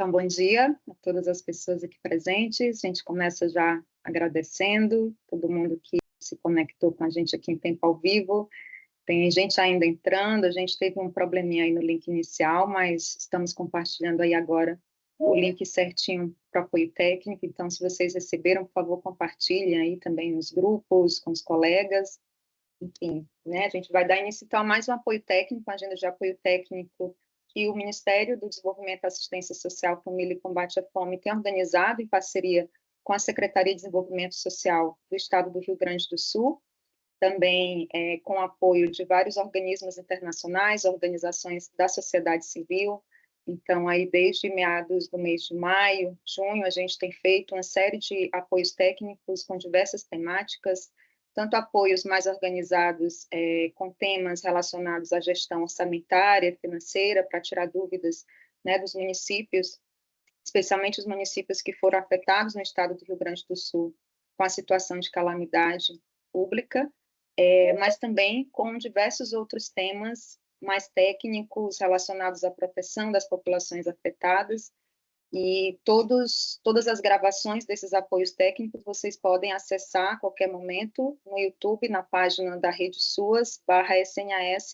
Então, bom dia a todas as pessoas aqui presentes. A gente começa já agradecendo todo mundo que se conectou com a gente aqui em tempo ao vivo. Tem gente ainda entrando, a gente teve um probleminha aí no link inicial, mas estamos compartilhando aí agora o link certinho para apoio técnico. Então, se vocês receberam, por favor, compartilhem aí também nos grupos, com os colegas. Enfim, né, a gente vai dar início então a mais um apoio técnico, uma agenda de apoio técnico que o Ministério do Desenvolvimento e Assistência Social, Família e Combate à Fome tem organizado em parceria com a Secretaria de Desenvolvimento Social do Estado do Rio Grande do Sul, também com apoio de vários organismos internacionais, organizações da sociedade civil. Então, aí desde meados do mês de maio, junho, a gente tem feito uma série de apoios técnicos com diversas temáticas, tanto apoios mais organizados com temas relacionados à gestão orçamentária, financeira, para tirar dúvidas, né, dos municípios, especialmente os municípios que foram afetados no estado do Rio Grande do Sul com a situação de calamidade pública, mas também com diversos outros temas mais técnicos relacionados à proteção das populações afetadas, e todas as gravações desses apoios técnicos vocês podem acessar a qualquer momento no YouTube, na página da Rede SUAS/SNAS,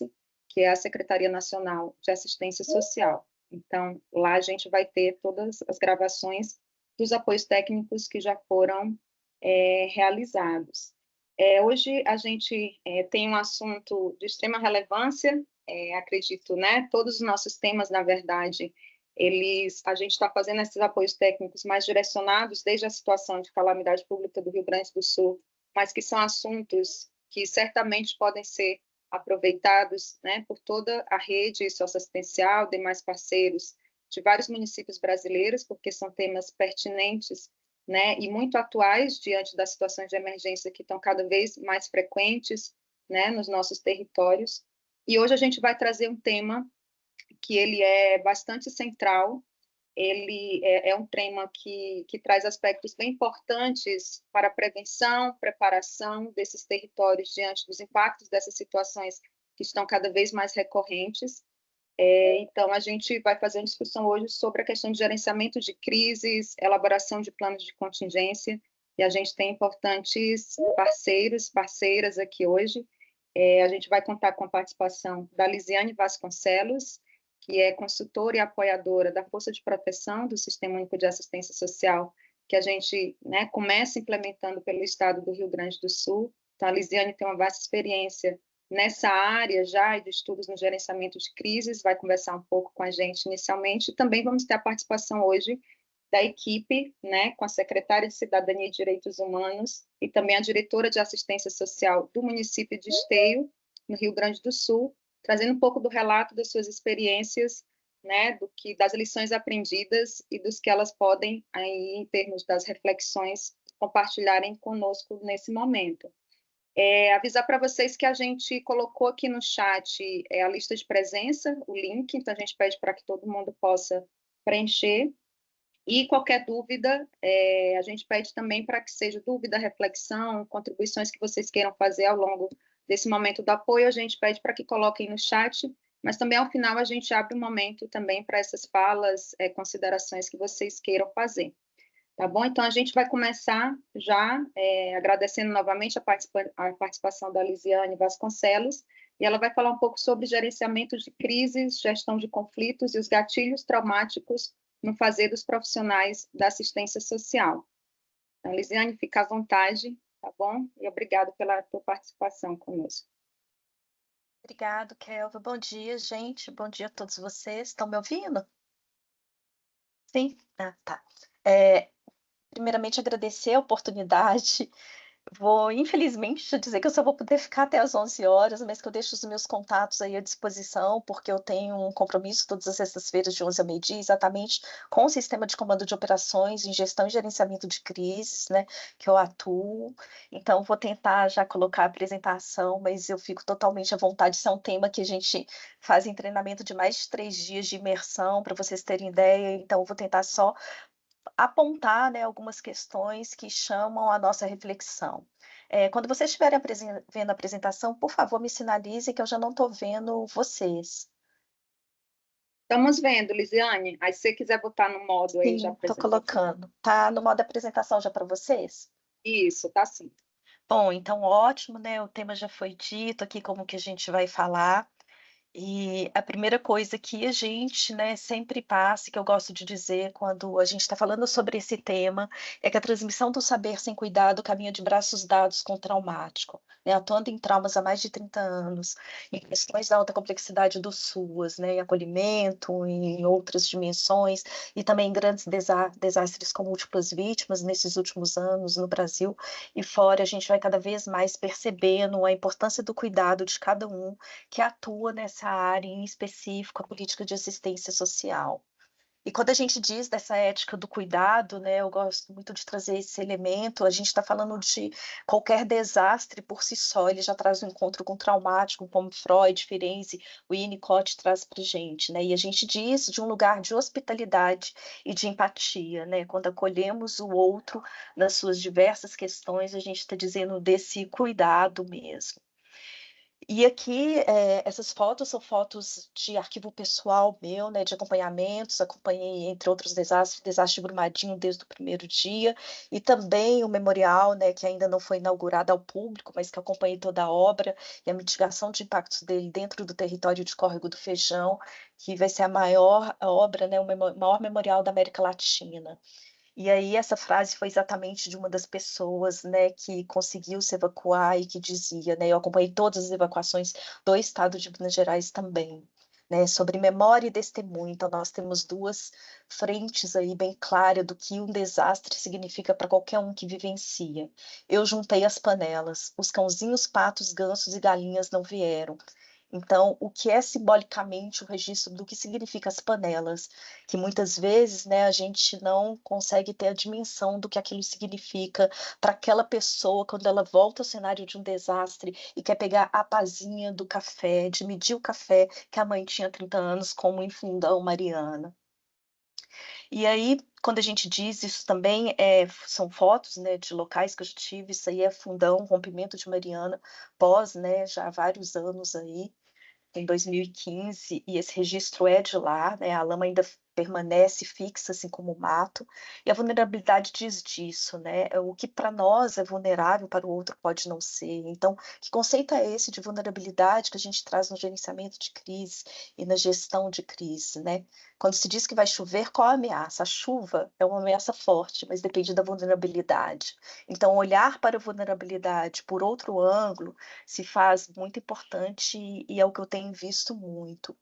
que é a Secretaria Nacional de Assistência Social. Então, lá a gente vai ter todas as gravações dos apoios técnicos que já foram realizados. Hoje a gente tem um assunto de extrema relevância, acredito, né? Todos os nossos temas, na verdade, a gente está fazendo esses apoios técnicos mais direcionados desde a situação de calamidade pública do Rio Grande do Sul, mas que são assuntos que certamente podem ser aproveitados, né, por toda a rede socioassistencial, demais parceiros de vários municípios brasileiros, porque são temas pertinentes, né, e muito atuais diante das situações de emergência que estão cada vez mais frequentes, né, nos nossos territórios. E hoje a gente vai trazer um tema que ele é bastante central, ele é um tema que traz aspectos bem importantes para a prevenção, preparação desses territórios diante dos impactos dessas situações que estão cada vez mais recorrentes. Então, a gente vai fazer uma discussão hoje sobre a questão de gerenciamento de crises, elaboração de planos de contingência, e a gente tem importantes parceiros, parceiras aqui hoje. A gente vai contar com a participação da Lisiane Vasconcelos, que é consultora e apoiadora da Força de Proteção do Sistema Único de Assistência Social, que a gente, né, começa implementando pelo estado do Rio Grande do Sul. Então, a Lisiane tem uma vasta experiência nessa área já, e de estudos no gerenciamento de crises, vai conversar um pouco com a gente inicialmente. Também vamos ter a participação hoje da equipe, né, com a secretária de Cidadania e Direitos Humanos e também a diretora de Assistência Social do município de Esteio, no Rio Grande do Sul, trazendo um pouco do relato das suas experiências, né, das lições aprendidas e dos que elas podem, aí, em termos das reflexões, compartilharem conosco nesse momento. Avisar para vocês que a gente colocou aqui no chat a lista de presença, o link, então a gente pede para que todo mundo possa preencher. E qualquer dúvida, a gente pede também para que seja dúvida, reflexão, contribuições que vocês queiram fazer ao longo desse momento do apoio, a gente pede para que coloquem no chat, mas também ao final a gente abre um momento também para essas falas, considerações que vocês queiram fazer. Tá bom? Então, a gente vai começar já agradecendo novamente a participação da Lisiane Vasconcelos, e ela vai falar um pouco sobre gerenciamento de crises, gestão de conflitos e os gatilhos traumáticos no fazer dos profissionais da assistência social. Então, Lisiane, fica à vontade, tá bom? E obrigado pela tua participação conosco. Obrigado, Kelvin. Bom dia, gente. Bom dia a todos vocês. Estão me ouvindo? Sim? Ah, tá. Primeiramente, agradecer a oportunidade. Vou, infelizmente, te dizer que eu só vou poder ficar até às 11 horas, mas que eu deixo os meus contatos aí à disposição, porque eu tenho um compromisso todas as sextas-feiras de 11 ao meio-dia, exatamente com o sistema de comando de operações em gestão e gerenciamento de crises, né, que eu atuo. Então, vou tentar já colocar a apresentação, mas eu fico totalmente à vontade. Isso é um tema que a gente faz em treinamento de mais de 3 dias de imersão, para vocês terem ideia. Então, eu vou tentar só apontar, né, algumas questões que chamam a nossa reflexão. Quando vocês estiverem vendo a apresentação, por favor, me sinalize que eu já não estou vendo vocês. Estamos vendo, Lisiane. Aí, se você quiser botar no modo aí de Sim, estou apresentação. colocando. Tá no modo apresentação já para vocês? Isso, tá sim. Bom, então ótimo, né? O tema já foi dito aqui, como que a gente vai falar. E a primeira coisa que a gente, né, sempre passa, e que eu gosto de dizer quando a gente está falando sobre esse tema, é que a transmissão do saber sem cuidado caminha de braços dados com o traumático, né, atuando em traumas há mais de 30 anos, em questões da alta complexidade do SUAS, né, em acolhimento, em outras dimensões, e também em grandes desastres com múltiplas vítimas nesses últimos anos no Brasil e fora, a gente vai cada vez mais percebendo a importância do cuidado de cada um que atua nessa área, em específico, a política de assistência social. E quando a gente diz dessa ética do cuidado, né, eu gosto muito de trazer esse elemento, a gente está falando de qualquer desastre por si só, ele já traz um encontro com o traumático, como Freud, Ferenczi, Winnicott traz para gente, né, e a gente diz de um lugar de hospitalidade e de empatia, né, quando acolhemos o outro nas suas diversas questões, a gente está dizendo desse cuidado mesmo. E aqui, essas fotos são fotos de arquivo pessoal meu, né, de acompanhamentos, acompanhei, entre outros desastres, o desastre de Brumadinho desde o primeiro dia, e também o memorial, né, que ainda não foi inaugurado ao público, mas que acompanhei toda a obra e a mitigação de impactos dele dentro do território de Córrego do Feijão, que vai ser a maior obra, né, o maior memorial da América Latina. E aí essa frase foi exatamente de uma das pessoas, né, que conseguiu se evacuar e que dizia, né, eu acompanhei todas as evacuações do estado de Minas Gerais também, né, sobre memória e testemunho. Então nós temos duas frentes aí bem claras do que um desastre significa para qualquer um que vivencia. Eu juntei as panelas, os cãozinhos, patos, gansos e galinhas não vieram. Então, o que é simbolicamente o registro do que significa as panelas, que muitas vezes, né, a gente não consegue ter a dimensão do que aquilo significa para aquela pessoa quando ela volta ao cenário de um desastre e quer pegar a pazinha do café, de medir o café que a mãe tinha 30 anos, como em Fundão Mariana. E aí, quando a gente diz isso também, são fotos, né, de locais que eu tive, isso aí é Fundão, Rompimento de Mariana, pós, né, já há vários anos aí, em 2015, e esse registro é de lá, né, a lama ainda permanece fixa, assim como o mato, e a vulnerabilidade diz disso, né, o que para nós é vulnerável, para o outro pode não ser. Então, que conceito é esse de vulnerabilidade que a gente traz no gerenciamento de crise e na gestão de crise, né? Quando se diz que vai chover, qual a ameaça? A chuva é uma ameaça forte, mas depende da vulnerabilidade. Então, olhar para a vulnerabilidade por outro ângulo se faz muito importante e é o que eu tenho visto muito,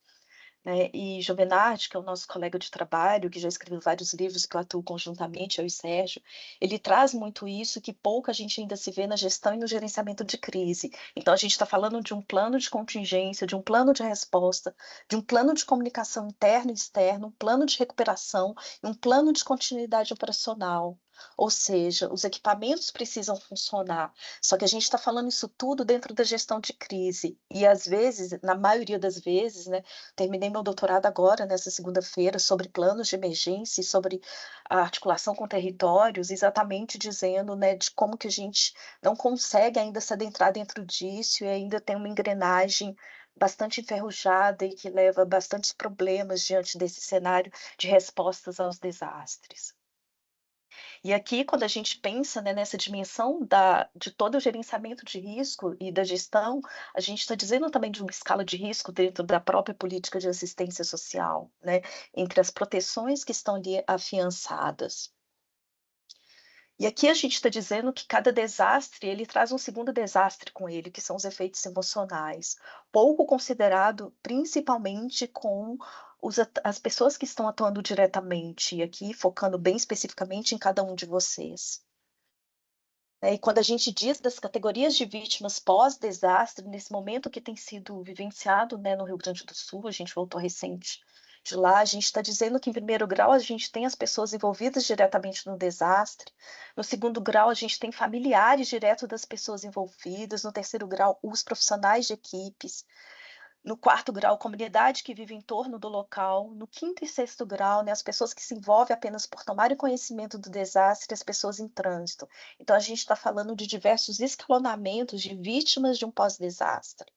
né. E Jovenard, que é o nosso colega de trabalho, que já escreveu vários livros, que eu atuo conjuntamente, eu e Sérgio, ele traz muito isso que pouca gente ainda se vê na gestão e no gerenciamento de crise. Então a gente está falando de um plano de contingência, de um plano de resposta, de um plano de comunicação interno e externo, um plano de recuperação e um plano de continuidade operacional. Ou seja, os equipamentos precisam funcionar, só que a gente está falando isso tudo dentro da gestão de crise. E às vezes, na maioria das vezes, né, terminei meu doutorado agora, nessa segunda-feira, sobre planos de emergência e sobre a articulação com territórios, exatamente dizendo, né, de como que a gente não consegue ainda se adentrar dentro disso e ainda tem uma engrenagem bastante enferrujada e que leva bastantes problemas diante desse cenário de respostas aos desastres. E aqui, quando a gente pensa, né, nessa dimensão de todo o gerenciamento de risco e da gestão, a gente está dizendo também de uma escala de risco dentro da própria política de assistência social, né, entre as proteções que estão ali afiançadas. E aqui a gente está dizendo que cada desastre, ele traz um segundo desastre com ele, que são os efeitos emocionais, pouco considerado principalmente com as pessoas que estão atuando diretamente, e aqui focando bem especificamente em cada um de vocês. E quando a gente diz das categorias de vítimas pós-desastre, nesse momento que tem sido vivenciado, né, no Rio Grande do Sul, a gente voltou recente de lá, a gente está dizendo que em primeiro grau a gente tem as pessoas envolvidas diretamente no desastre, no segundo grau a gente tem familiares direto das pessoas envolvidas, no terceiro grau os profissionais de equipes, no quarto grau, comunidade que vive em torno do local. No quinto e sexto grau, né, as pessoas que se envolvem apenas por tomarem conhecimento do desastre, as pessoas em trânsito. Então, a gente está falando de diversos escalonamentos de vítimas de um pós-desastre.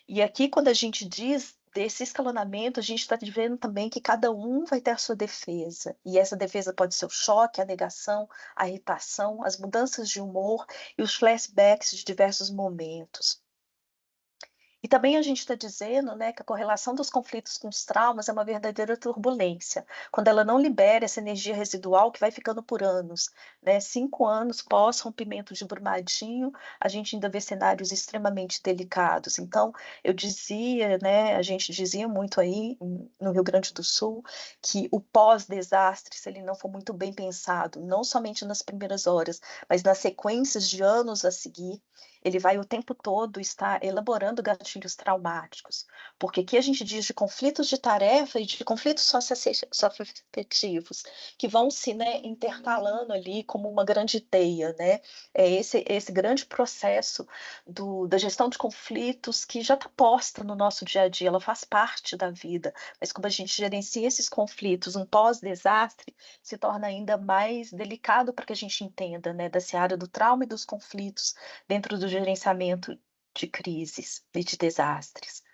E aqui, quando a gente diz desse escalonamento, a gente está vendo também que cada um vai ter a sua defesa. E essa defesa pode ser o choque, a negação, a irritação, as mudanças de humor e os flashbacks de diversos momentos. E também a gente está dizendo, né, que a correlação dos conflitos com os traumas é uma verdadeira turbulência, quando ela não libera essa energia residual que vai ficando por anos, né? 5 anos pós rompimento de Brumadinho, a gente ainda vê cenários extremamente delicados. Então, eu dizia, né, a gente dizia muito aí no Rio Grande do Sul, que o pós-desastre, se ele não for muito bem pensado, não somente nas primeiras horas, mas nas sequências de anos a seguir, ele vai o tempo todo estar elaborando gatilhos traumáticos, porque aqui a gente diz de conflitos de tarefa e de conflitos socioafetivos, que vão se, né, intercalando ali como uma grande teia, né? É esse grande processo da gestão de conflitos que já está posta no nosso dia a dia, ela faz parte da vida, mas como a gente gerencia esses conflitos, um pós-desastre, se torna ainda mais delicado para que a gente entenda, né, da seara do trauma e dos conflitos dentro do gerenciamento de crises e de desastres.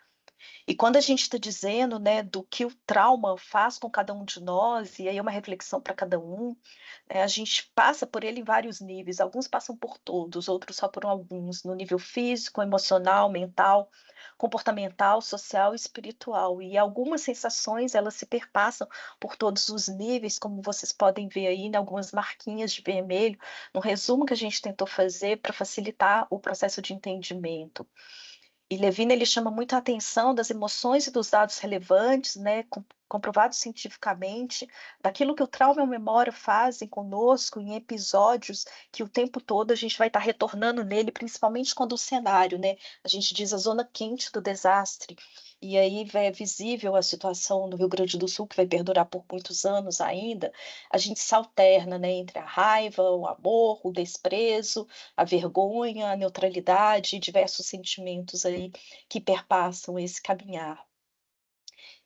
E quando a gente está dizendo, né, do que o trauma faz com cada um de nós, e aí é uma reflexão para cada um, a gente passa por ele em vários níveis, alguns passam por todos, outros só por alguns, no nível físico, emocional, mental, comportamental, social e espiritual. E algumas sensações, elas se perpassam por todos os níveis, como vocês podem ver aí, em algumas marquinhas de vermelho, no resumo que a gente tentou fazer para facilitar o processo de entendimento. E Levine, ele chama muito a atenção das emoções e dos dados relevantes, né, comprovados cientificamente, daquilo que o trauma e a memória fazem conosco em episódios que o tempo todo a gente vai estar retornando nele, principalmente quando o cenário, né, a gente diz a zona quente do desastre, e aí é visível a situação no Rio Grande do Sul, que vai perdurar por muitos anos ainda, a gente se alterna, né, entre a raiva, o amor, o desprezo, a vergonha, a neutralidade, diversos sentimentos aí que perpassam esse caminhar.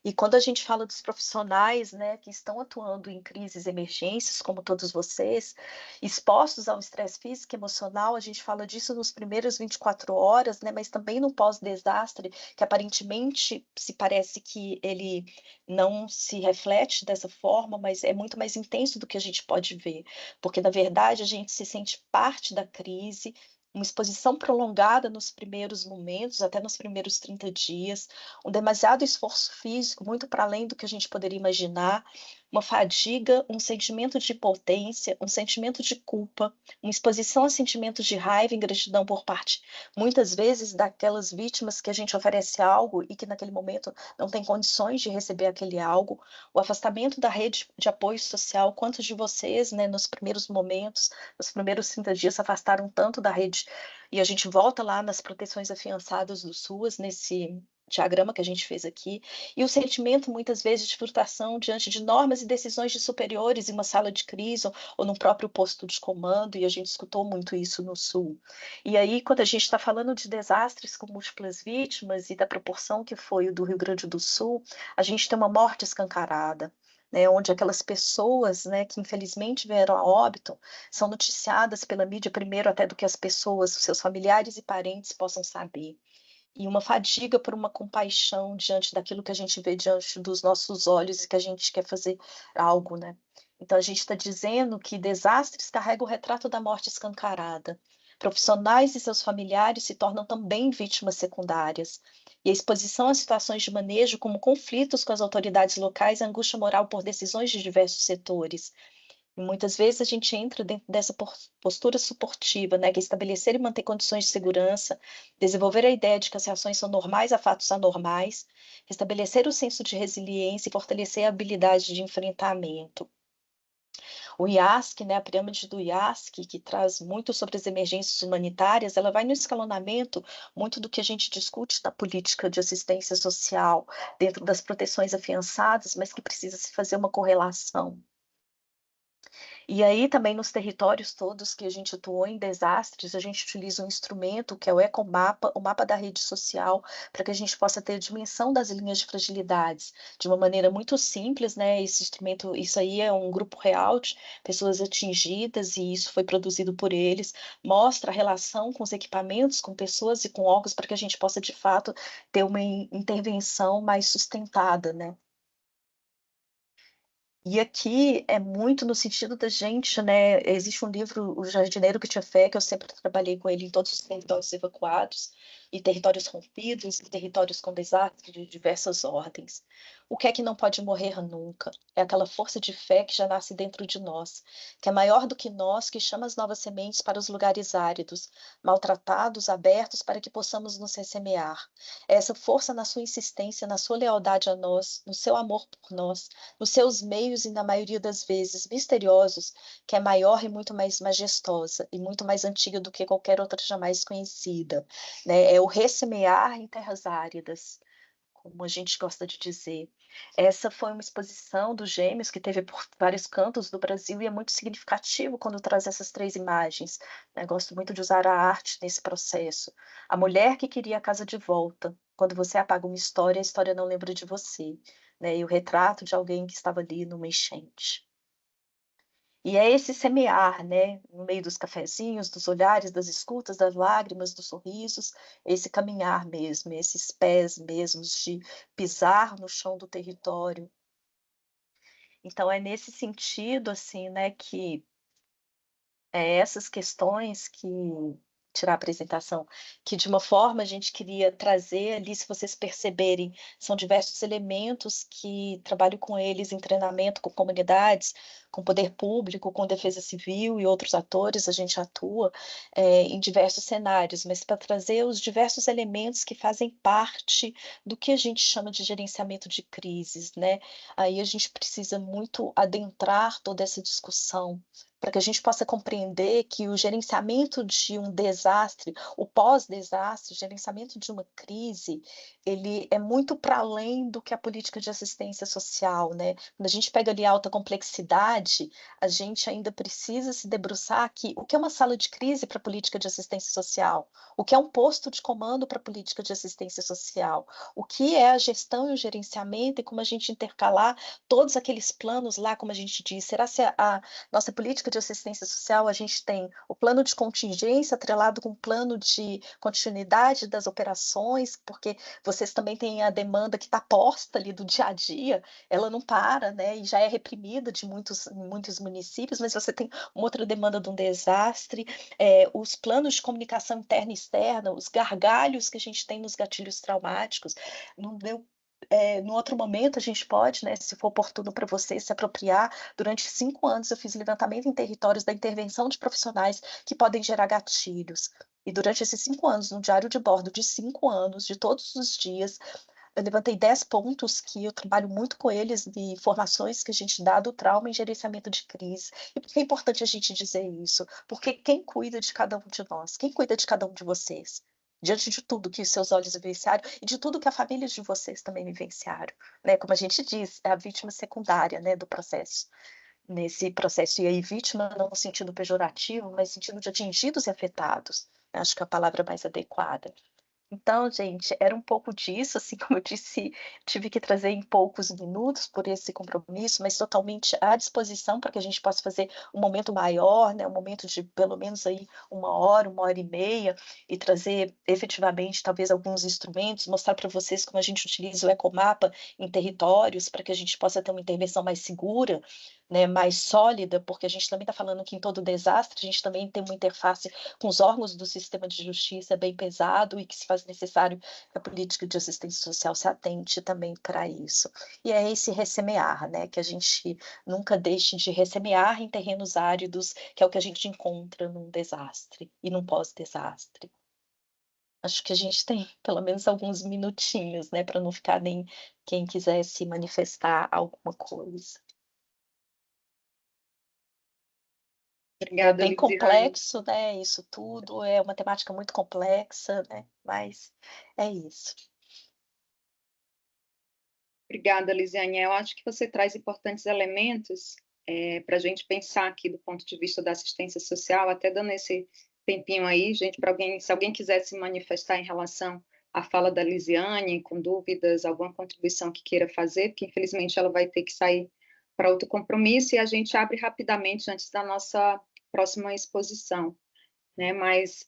E quando a gente fala dos profissionais, né, que estão atuando em crises e emergências, como todos vocês, expostos ao estresse físico e emocional, a gente fala disso nos primeiros 24 horas, né, mas também no pós-desastre, que aparentemente se parece que ele não se reflete dessa forma, mas é muito mais intenso do que a gente pode ver, porque na verdade a gente se sente parte da crise, uma exposição prolongada nos primeiros momentos, até nos primeiros 30 dias, um demasiado esforço físico, muito para além do que a gente poderia imaginar, uma fadiga, um sentimento de impotência, um sentimento de culpa, uma exposição a sentimentos de raiva e ingratidão por parte, muitas vezes, daquelas vítimas que a gente oferece algo e que naquele momento não tem condições de receber aquele algo, o afastamento da rede de apoio social, quantos de vocês, né, nos primeiros momentos, nos primeiros 30 dias, se afastaram tanto da rede, e a gente volta lá nas proteções afiançadas do SUAS, nesse diagrama que a gente fez aqui, e o sentimento muitas vezes de frustração diante de normas e decisões de superiores em uma sala de crise ou no próprio posto de comando, e a gente escutou muito isso no Sul. E aí, quando a gente está falando de desastres com múltiplas vítimas e da proporção que foi o do Rio Grande do Sul, a gente tem uma morte escancarada, né, onde aquelas pessoas, né, que infelizmente vieram a óbito, são noticiadas pela mídia primeiro até do que as pessoas, os seus familiares e parentes possam saber. E uma fadiga por uma compaixão diante daquilo que a gente vê diante dos nossos olhos e que a gente quer fazer algo, né. Então a gente está dizendo que desastres carregam o retrato da morte escancarada. Profissionais e seus familiares se tornam também vítimas secundárias. E a exposição a situações de manejo, como conflitos com as autoridades locais, a angústia moral por decisões de diversos setores. E muitas vezes a gente entra dentro dessa postura suportiva, né, que é estabelecer e manter condições de segurança, desenvolver a ideia de que as reações são normais a fatos anormais, restabelecer o senso de resiliência e fortalecer a habilidade de enfrentamento. O IASC, né, a pirâmide do IASC, que traz muito sobre as emergências humanitárias, ela vai no escalonamento muito do que a gente discute na política de assistência social, dentro das proteções afiançadas, mas que precisa se fazer uma correlação. E aí também nos territórios todos que a gente atuou em desastres, a gente utiliza um instrumento que é o Ecomapa, o mapa da rede social, para que a gente possa ter a dimensão das linhas de fragilidades, de uma maneira muito simples, né, esse instrumento, isso aí é um grupo real de pessoas atingidas e isso foi produzido por eles, mostra a relação com os equipamentos, com pessoas e com órgãos, para que a gente possa de fato ter uma intervenção mais sustentada, né. E aqui é muito no sentido da gente, né, existe um livro, O Jardineiro que Tinha Fé, que eu sempre trabalhei com ele em todos os territórios evacuados, e territórios rompidos, e territórios com desastres de diversas ordens. O que é que não pode morrer nunca? É aquela força de fé que já nasce dentro de nós, que é maior do que nós, que chama as novas sementes para os lugares áridos, maltratados, abertos, para que possamos nos ressemear. É essa força na sua insistência, na sua lealdade a nós, no seu amor por nós, nos seus meios e na maioria das vezes misteriosos, que é maior e muito mais majestosa e muito mais antiga do que qualquer outra jamais conhecida, né? É o ressemear em terras áridas, como a gente gosta de dizer. Essa foi uma exposição dos Gêmeos que teve por vários cantos do Brasil e é muito significativo quando traz essas 3 imagens, né, gosto muito de usar a arte nesse processo. A mulher que queria a casa de volta, quando você apaga uma história, a história não lembra de você, né, e o retrato de alguém que estava ali numa enchente. E é esse semear, né, no meio dos cafezinhos, dos olhares, das escutas, das lágrimas, dos sorrisos, esse caminhar mesmo, esses pés mesmos de pisar no chão do território. Então é nesse sentido, assim, né, que essas questões que tirar a apresentação, que de uma forma a gente queria trazer ali, se vocês perceberem, são diversos elementos que trabalho com eles em treinamento com comunidades, com poder público, com defesa civil e outros atores, a gente atua, em diversos cenários, mas para trazer os diversos elementos que fazem parte do que a gente chama de gerenciamento de crises, né. Aí a gente precisa muito adentrar toda essa discussão, para que a gente possa compreender que o gerenciamento de um desastre, o pós-desastre, o gerenciamento de uma crise, ele é muito para além do que a política de assistência social, né. Quando a gente pega ali a alta complexidade, a gente ainda precisa se debruçar aqui, o que é uma sala de crise para a política de assistência social? O que é um posto de comando para a política de assistência social? O que é a gestão e o gerenciamento e como a gente intercalar todos aqueles planos lá, como a gente diz, será se a nossa política de assistência social, a gente tem o plano de contingência atrelado com o plano de continuidade das operações, porque vocês também têm a demanda que está posta ali do dia a dia, ela não para, né, e já é reprimida de muitos municípios, mas você tem uma outra demanda de um desastre, os planos de comunicação interna e externa, os gargalhos que a gente tem nos gatilhos traumáticos, no meu no outro momento a gente pode, né, se for oportuno para você se apropriar. Durante 5 anos eu fiz levantamento em territórios da intervenção de profissionais que podem gerar gatilhos. E durante esses 5 anos, no diário de bordo de 5 anos, de todos os dias, eu levantei 10 pontos que eu trabalho muito com eles de formações que a gente dá do trauma em gerenciamento de crise. E por que é importante a gente dizer isso? Porque quem cuida de cada um de nós? Quem cuida de cada um de vocês? Diante de tudo que os seus olhos vivenciaram e de tudo que a família de vocês também vivenciaram, né, como a gente diz, é a vítima secundária, né, do processo. Nesse processo, e aí vítima não no sentido pejorativo, mas no sentido de atingidos e afetados, acho que é a palavra mais adequada. Então, gente, era um pouco disso, assim, como eu disse, tive que trazer em poucos minutos por esse compromisso, mas totalmente à disposição para que a gente possa fazer um momento maior, né, um momento de pelo menos aí 1 hora e meia, e trazer efetivamente talvez alguns instrumentos, mostrar para vocês como a gente utiliza o Ecomapa em territórios, para que a gente possa ter uma intervenção mais segura, né, mais sólida, porque a gente também está falando que em todo desastre, a gente também tem uma interface com os órgãos do sistema de justiça bem pesado e que se faz necessário que a política de assistência social se atente também para isso. E é esse ressemear, né, que a gente nunca deixe de ressemear em terrenos áridos, que é o que a gente encontra num desastre e num pós-desastre. Acho que a gente tem pelo menos alguns minutinhos, né, para não ficar nem quem quiser se manifestar alguma coisa. É Obrigada, bem Lisiane. complexo, né, isso tudo, é uma temática muito complexa, né, mas é isso. Obrigada, Lisiane. Eu acho que você traz importantes elementos, para a gente pensar aqui do ponto de vista da assistência social, até dando esse tempinho aí, gente, para alguém, se alguém quiser se manifestar em relação à fala da Lisiane, com dúvidas, alguma contribuição que queira fazer, porque infelizmente ela vai ter que sair para outro compromisso, e a gente abre rapidamente antes da nossa próxima exposição, né? Mas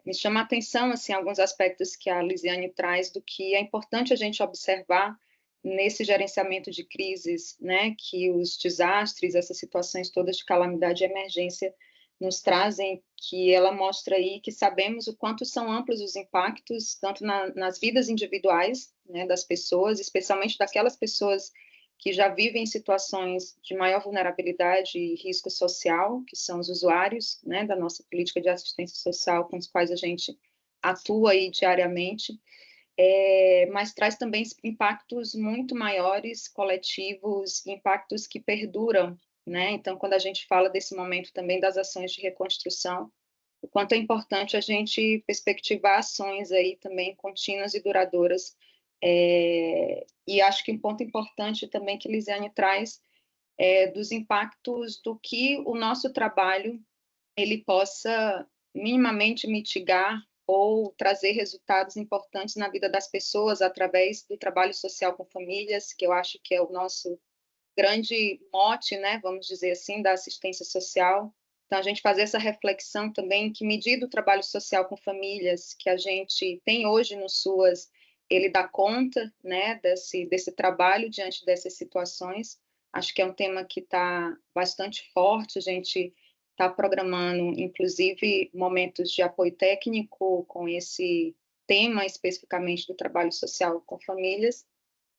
me chama a atenção, assim, alguns aspectos que a Lisiane traz do que é importante a gente observar nesse gerenciamento de crises, né, que os desastres, essas situações todas de calamidade e emergência nos trazem, que ela mostra aí que sabemos o quanto são amplos os impactos, tanto nas vidas individuais, né, das pessoas, especialmente daquelas pessoas que já vivem situações de maior vulnerabilidade e risco social, que são os usuários, né, da nossa política de assistência social, com os quais a gente atua aí diariamente, mas traz também impactos muito maiores, coletivos, impactos que perduram, né? Então, quando a gente fala desse momento também das ações de reconstrução, o quanto é importante a gente perspectivar ações aí também contínuas e duradouras, e acho que um ponto importante também que Lisiane traz é dos impactos do que o nosso trabalho ele possa minimamente mitigar ou trazer resultados importantes na vida das pessoas através do trabalho social com famílias, que eu acho que é o nosso grande mote, né, vamos dizer assim, da assistência social. Então, a gente fazer essa reflexão também, em que medida o trabalho social com famílias que a gente tem hoje no SUAS, ele dá conta, né, desse trabalho diante dessas situações. Acho que é um tema que está bastante forte, a gente está programando, inclusive, momentos de apoio técnico com esse tema especificamente do trabalho social com famílias,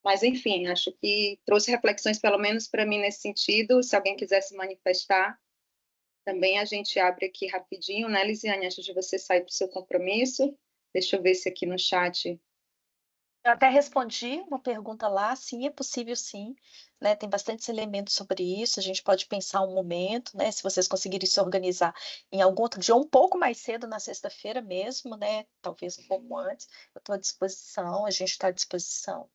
mas, enfim, acho que trouxe reflexões, pelo menos para mim, nesse sentido. Se alguém quiser se manifestar, também a gente abre aqui rapidinho, né, Lisiane, antes de você sair para o seu compromisso. Deixa eu ver se aqui no chat... Eu até respondi uma pergunta lá, sim, é possível sim, né, tem bastantes elementos sobre isso, a gente pode pensar um momento, né, se vocês conseguirem se organizar em algum outro dia, um pouco mais cedo na sexta-feira mesmo, né, talvez um pouco antes, eu estou à disposição, a gente está à disposição.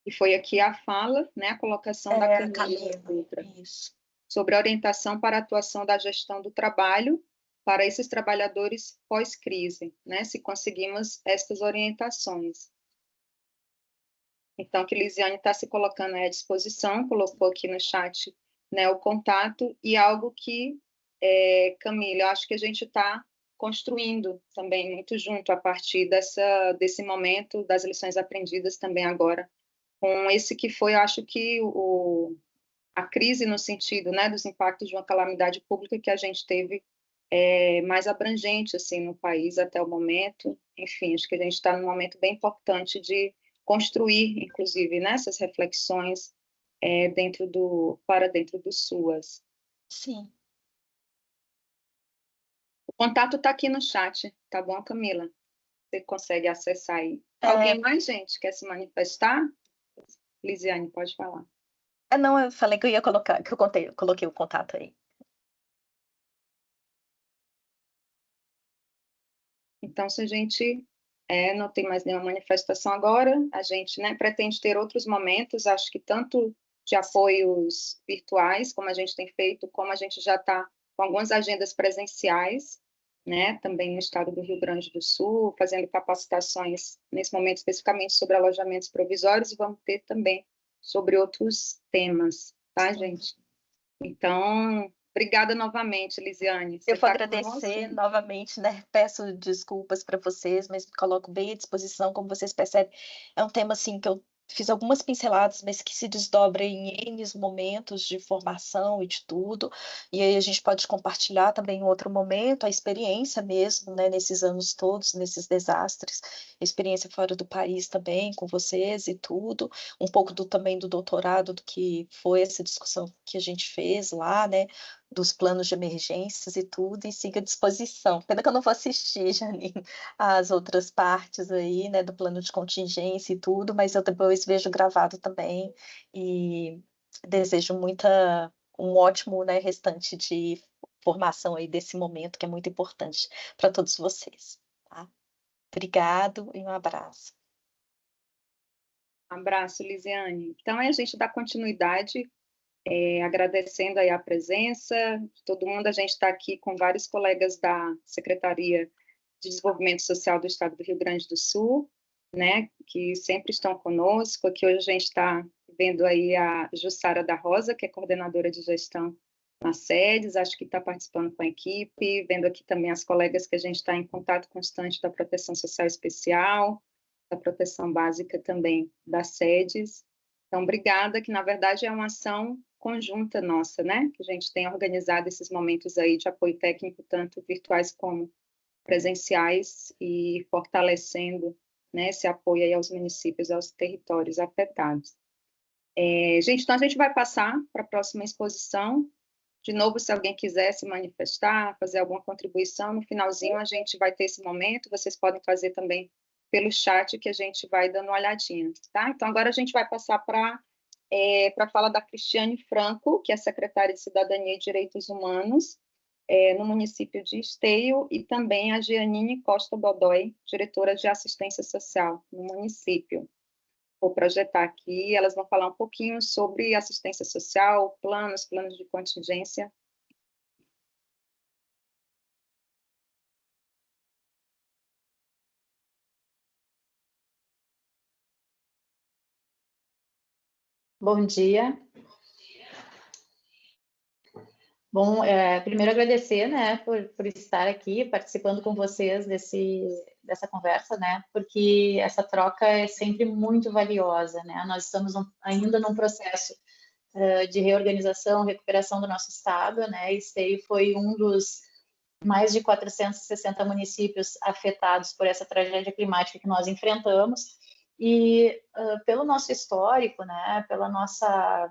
E foi aqui a fala, né, a colocação da Camila Dutra, Isso. sobre a orientação para a atuação da gestão do trabalho para esses trabalhadores pós-crise, né, se conseguimos estas orientações. Então, que Lisiane está se colocando à disposição, colocou aqui no chat, né, o contato, e algo que, Camila, eu acho que a gente está construindo também muito junto a partir desse momento, das lições aprendidas também agora, com esse que foi, eu acho que a crise no sentido, né, dos impactos de uma calamidade pública que a gente teve mais abrangente assim no país até o momento. Enfim, acho que a gente está num momento bem importante de construir, inclusive, nessas reflexões para dentro do SUAS. Sim. O contato está aqui no chat, tá bom, Camila? Você consegue acessar aí. Alguém mais, gente, quer se manifestar? Lisiane, pode falar. Não, eu falei que eu ia colocar, que eu coloquei o contato aí. Então, se a gente não tem mais nenhuma manifestação agora, a gente, né, pretende ter outros momentos, acho que tanto de apoios virtuais, como a gente tem feito, como a gente já está com algumas agendas presenciais, né, também no estado do Rio Grande do Sul, fazendo capacitações, nesse momento especificamente sobre alojamentos provisórios, e vamos ter também sobre outros temas, tá, gente? Então, obrigada novamente, Lisiane. Eu vou Tá agradecer novamente, né, peço desculpas para vocês, mas me coloco bem à disposição, como vocês percebem, é um tema, assim, que eu fiz algumas pinceladas, mas que se desdobra em N momentos de formação e de tudo, e aí a gente pode compartilhar também em outro momento a experiência mesmo, né, nesses anos todos, nesses desastres, experiência fora do país também com vocês e tudo, um pouco também do doutorado, do que foi essa discussão que a gente fez lá, né, dos planos de emergências e tudo, e siga à disposição. Pena que eu não vou assistir, Janine, as outras partes aí, né, do plano de contingência e tudo, mas eu depois vejo gravado também, e desejo um ótimo, né, restante de formação aí desse momento, que é muito importante para todos vocês, tá? Obrigado e um abraço. Abraço, Lisiane. Então, a gente dá continuidade, agradecendo aí a presença de todo mundo. A gente está aqui com vários colegas da Secretaria de Desenvolvimento Social do Estado do Rio Grande do Sul, né, que sempre estão conosco. Aqui hoje a gente está vendo aí a Jussara da Rosa, que é coordenadora de gestão nas sedes, acho que está participando com a equipe, vendo aqui também as colegas que a gente está em contato constante da Proteção Social Especial, da Proteção Básica também das sedes. Então, obrigada, que na verdade é uma ação conjunta nossa, né, que a gente tem organizado esses momentos aí de apoio técnico, tanto virtuais como presenciais, e fortalecendo, né, esse apoio aí aos municípios, aos territórios afetados. Gente, então a gente vai passar para a próxima exposição. De novo, se alguém quiser se manifestar, fazer alguma contribuição, no finalzinho a gente vai ter esse momento, vocês podem fazer também pelo chat, que a gente vai dando uma olhadinha, tá? Então, agora a gente vai passar para a fala da Cristiane Franco, que é secretária de Cidadania e Direitos Humanos, no município de Esteio, e também a Gianine Costa Godoy, diretora de Assistência Social no município. Vou projetar aqui, elas vão falar um pouquinho sobre assistência social, planos de contingência. Bom dia. Bom, primeiro agradecer, né, por estar aqui participando com vocês dessa conversa, né, porque essa troca é sempre muito valiosa, né. Nós estamos ainda num processo de reorganização, recuperação do nosso estado, né. Esteio foi um dos mais de 460 municípios afetados por essa tragédia climática que nós enfrentamos, e pelo nosso histórico, né, pela nossa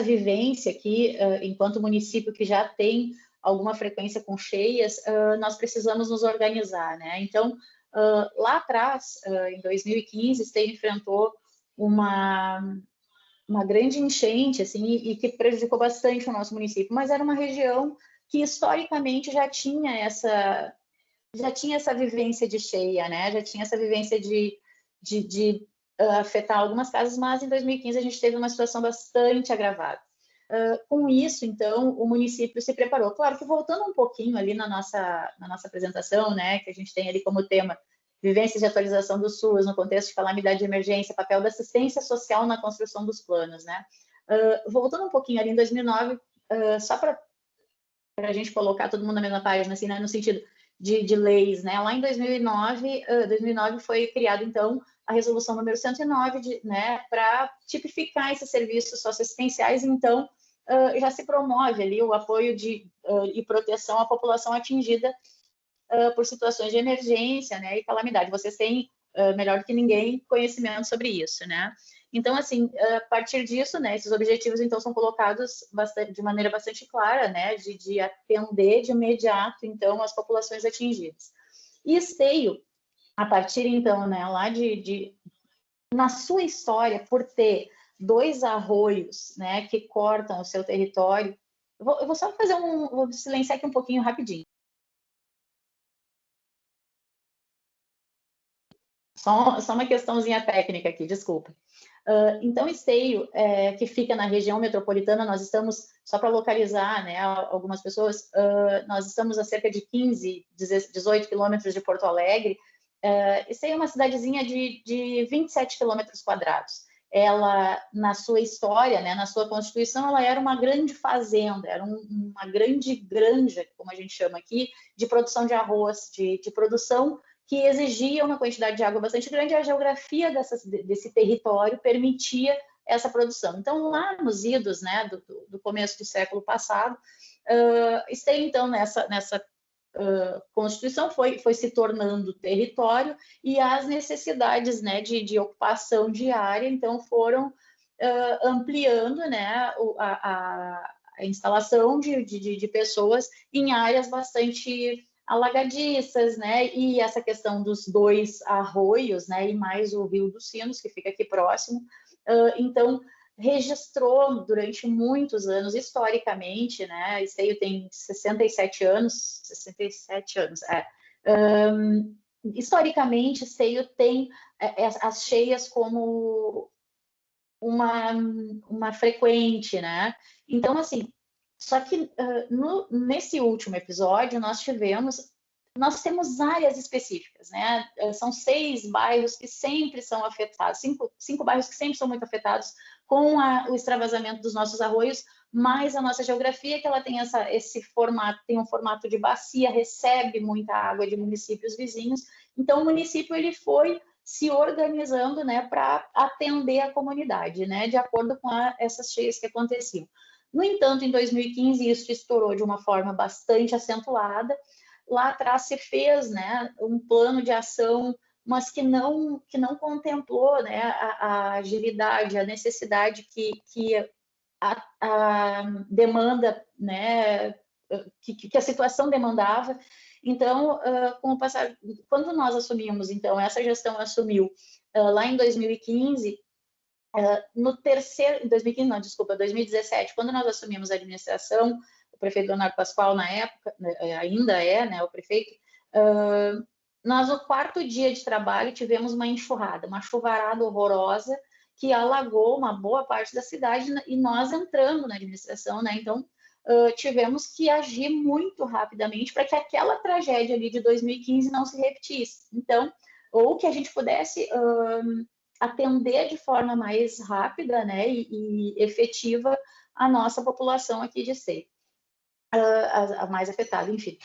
vivência aqui, enquanto município que já tem alguma frequência com cheias, nós precisamos nos organizar, né? Então, lá atrás, em 2015, Esteio enfrentou uma grande enchente, assim, e que prejudicou bastante o nosso município, mas era uma região que historicamente já tinha essa vivência de cheia, né? Já tinha essa vivência de afetar algumas casas, mas em 2015 a gente teve uma situação bastante agravada. Com isso, então, o município se preparou. Claro que voltando um pouquinho ali na nossa apresentação, né, que a gente tem ali como tema vivência de atualização do SUS no contexto de calamidade de emergência, papel da assistência social na construção dos planos, né? Voltando um pouquinho ali em 2009, só para a gente colocar todo mundo na mesma página, assim, né, no sentido de leis, né? Lá em 2009 foi criado, então, a resolução número 109, né, para tipificar esses serviços socioassistenciais. Então, já se promove ali o apoio e proteção à população atingida por situações de emergência, né, e calamidade. Vocês têm, melhor do que ninguém, conhecimento sobre isso, né? Então, assim, a partir disso, né, esses objetivos, então, são colocados de maneira bastante clara, né, de atender de imediato, então, as populações atingidas. E Esteio, a partir, então, né, lá na sua história, por ter 2 arroios, né, que cortam o seu território, eu vou só fazer vou silenciar aqui um pouquinho rapidinho. Só uma questãozinha técnica aqui, desculpa. Então, Esteio, que fica na região metropolitana, nós estamos, só para localizar, né, algumas pessoas, nós estamos a cerca de 15, 18 quilômetros de Porto Alegre. Esteio é uma cidadezinha de 27 quilômetros quadrados. Ela, na sua história, né, na sua constituição, ela era uma grande fazenda, era uma grande granja, como a gente chama aqui, de produção de arroz, de produção que exigia uma quantidade de água bastante grande, e a geografia desse território permitia essa produção. Então, lá nos idos, né, do começo do século passado, Esteio, então, nessa Constituição foi se tornando território, e as necessidades, né, de ocupação diária, então, foram ampliando, né, a instalação de pessoas em áreas bastante alagadiças, né, e essa questão dos 2 arroios, né, e mais o Rio dos Sinos, que fica aqui próximo, então, registrou durante muitos anos, historicamente, né, Esteio tem 67 anos, historicamente, Esteio tem as cheias como uma frequente, né? Então, assim, só que nesse último episódio nós temos áreas específicas, né? São 6 bairros que sempre são afetados, 5 bairros que sempre são muito afetados com o extravasamento dos nossos arroios, mas a nossa geografia que ela tem esse formato, tem um formato de bacia, recebe muita água de municípios vizinhos. Então o município ele foi se organizando, né, para atender a comunidade, né, de acordo com essas cheias que aconteciam. No entanto, em 2015 isso estourou de uma forma bastante acentuada. Lá atrás se fez, né, um plano de ação, mas que não contemplou, né, a agilidade, a necessidade que a demanda, né, que a situação demandava. Então, com o passar, quando nós assumimos, então, essa gestão assumiu lá em 2015, no terceiro, em 2015 não, desculpa, 2017, quando nós assumimos a administração, o prefeito Leonardo Pascoal, na época, ainda é, né, o prefeito, nós no 4º dia de trabalho tivemos uma enxurrada, uma chuvarada horrorosa, que alagou uma boa parte da cidade e nós entrando na administração, né, então tivemos que agir muito rapidamente para que aquela tragédia ali de 2015 não se repetisse. Então, ou que a gente pudesse atender de forma mais rápida, né, e efetiva a nossa população aqui de Esteio, a mais afetada, enfim.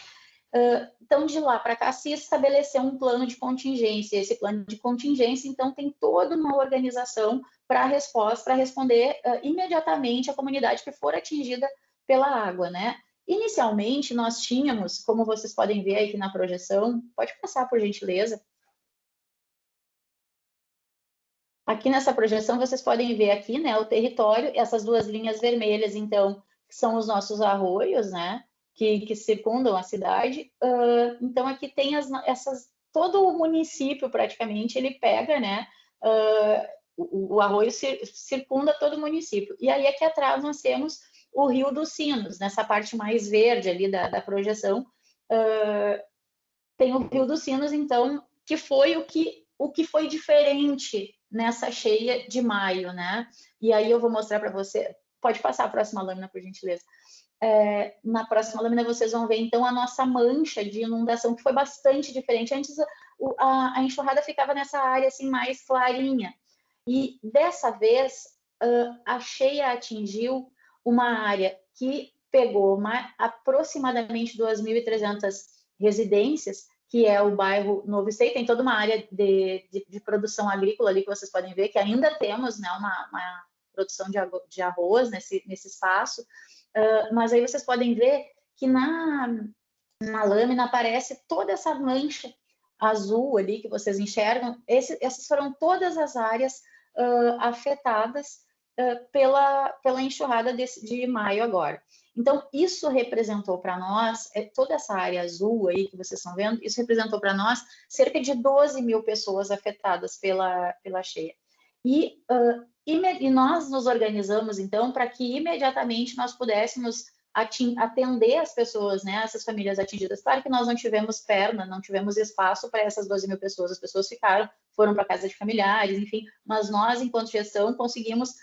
Então, de lá para cá, se estabeleceu um plano de contingência. Esse plano de contingência, então, tem toda uma organização para responder imediatamente à comunidade que for atingida pela água, né? Inicialmente, nós tínhamos, como vocês podem ver aqui na projeção, pode passar, por gentileza. Aqui nessa projeção, vocês podem ver aqui, né, o território, essas 2 linhas vermelhas, então, são os nossos arroios, né, que circundam a cidade. Então, aqui tem todo o município, praticamente, ele pega, né, o arroio circunda todo o município. E aí, aqui atrás, nós temos o Rio dos Sinos, nessa parte mais verde ali da projeção, tem o Rio dos Sinos, então, que foi o que foi diferente nessa cheia de maio, né? E aí eu vou mostrar para você, pode passar a próxima lâmina, por gentileza. Na próxima lâmina vocês vão ver, então, a nossa mancha de inundação, que foi bastante diferente. Antes, a enxurrada ficava nessa área, assim, mais clarinha. E, dessa vez, a cheia atingiu uma área que pegou aproximadamente 2.300 residências, que é o bairro Novo Esteio. Tem toda uma área de produção agrícola ali que vocês podem ver, que ainda temos, né, uma produção de arroz nesse espaço. Mas aí vocês podem ver que na lâmina aparece toda essa mancha azul ali que vocês enxergam. Essas foram todas as áreas afetadas pela enxurrada de maio agora. Então, isso representou para nós, toda essa área azul aí que vocês estão vendo, isso representou para nós cerca de 12.000 pessoas afetadas pela cheia. E nós nos organizamos, então, para que imediatamente nós pudéssemos atender as pessoas, né, essas famílias atingidas. Claro que nós não tivemos não tivemos espaço para essas 12.000 pessoas, as pessoas foram para casa de familiares, enfim, mas nós, enquanto gestão, conseguimos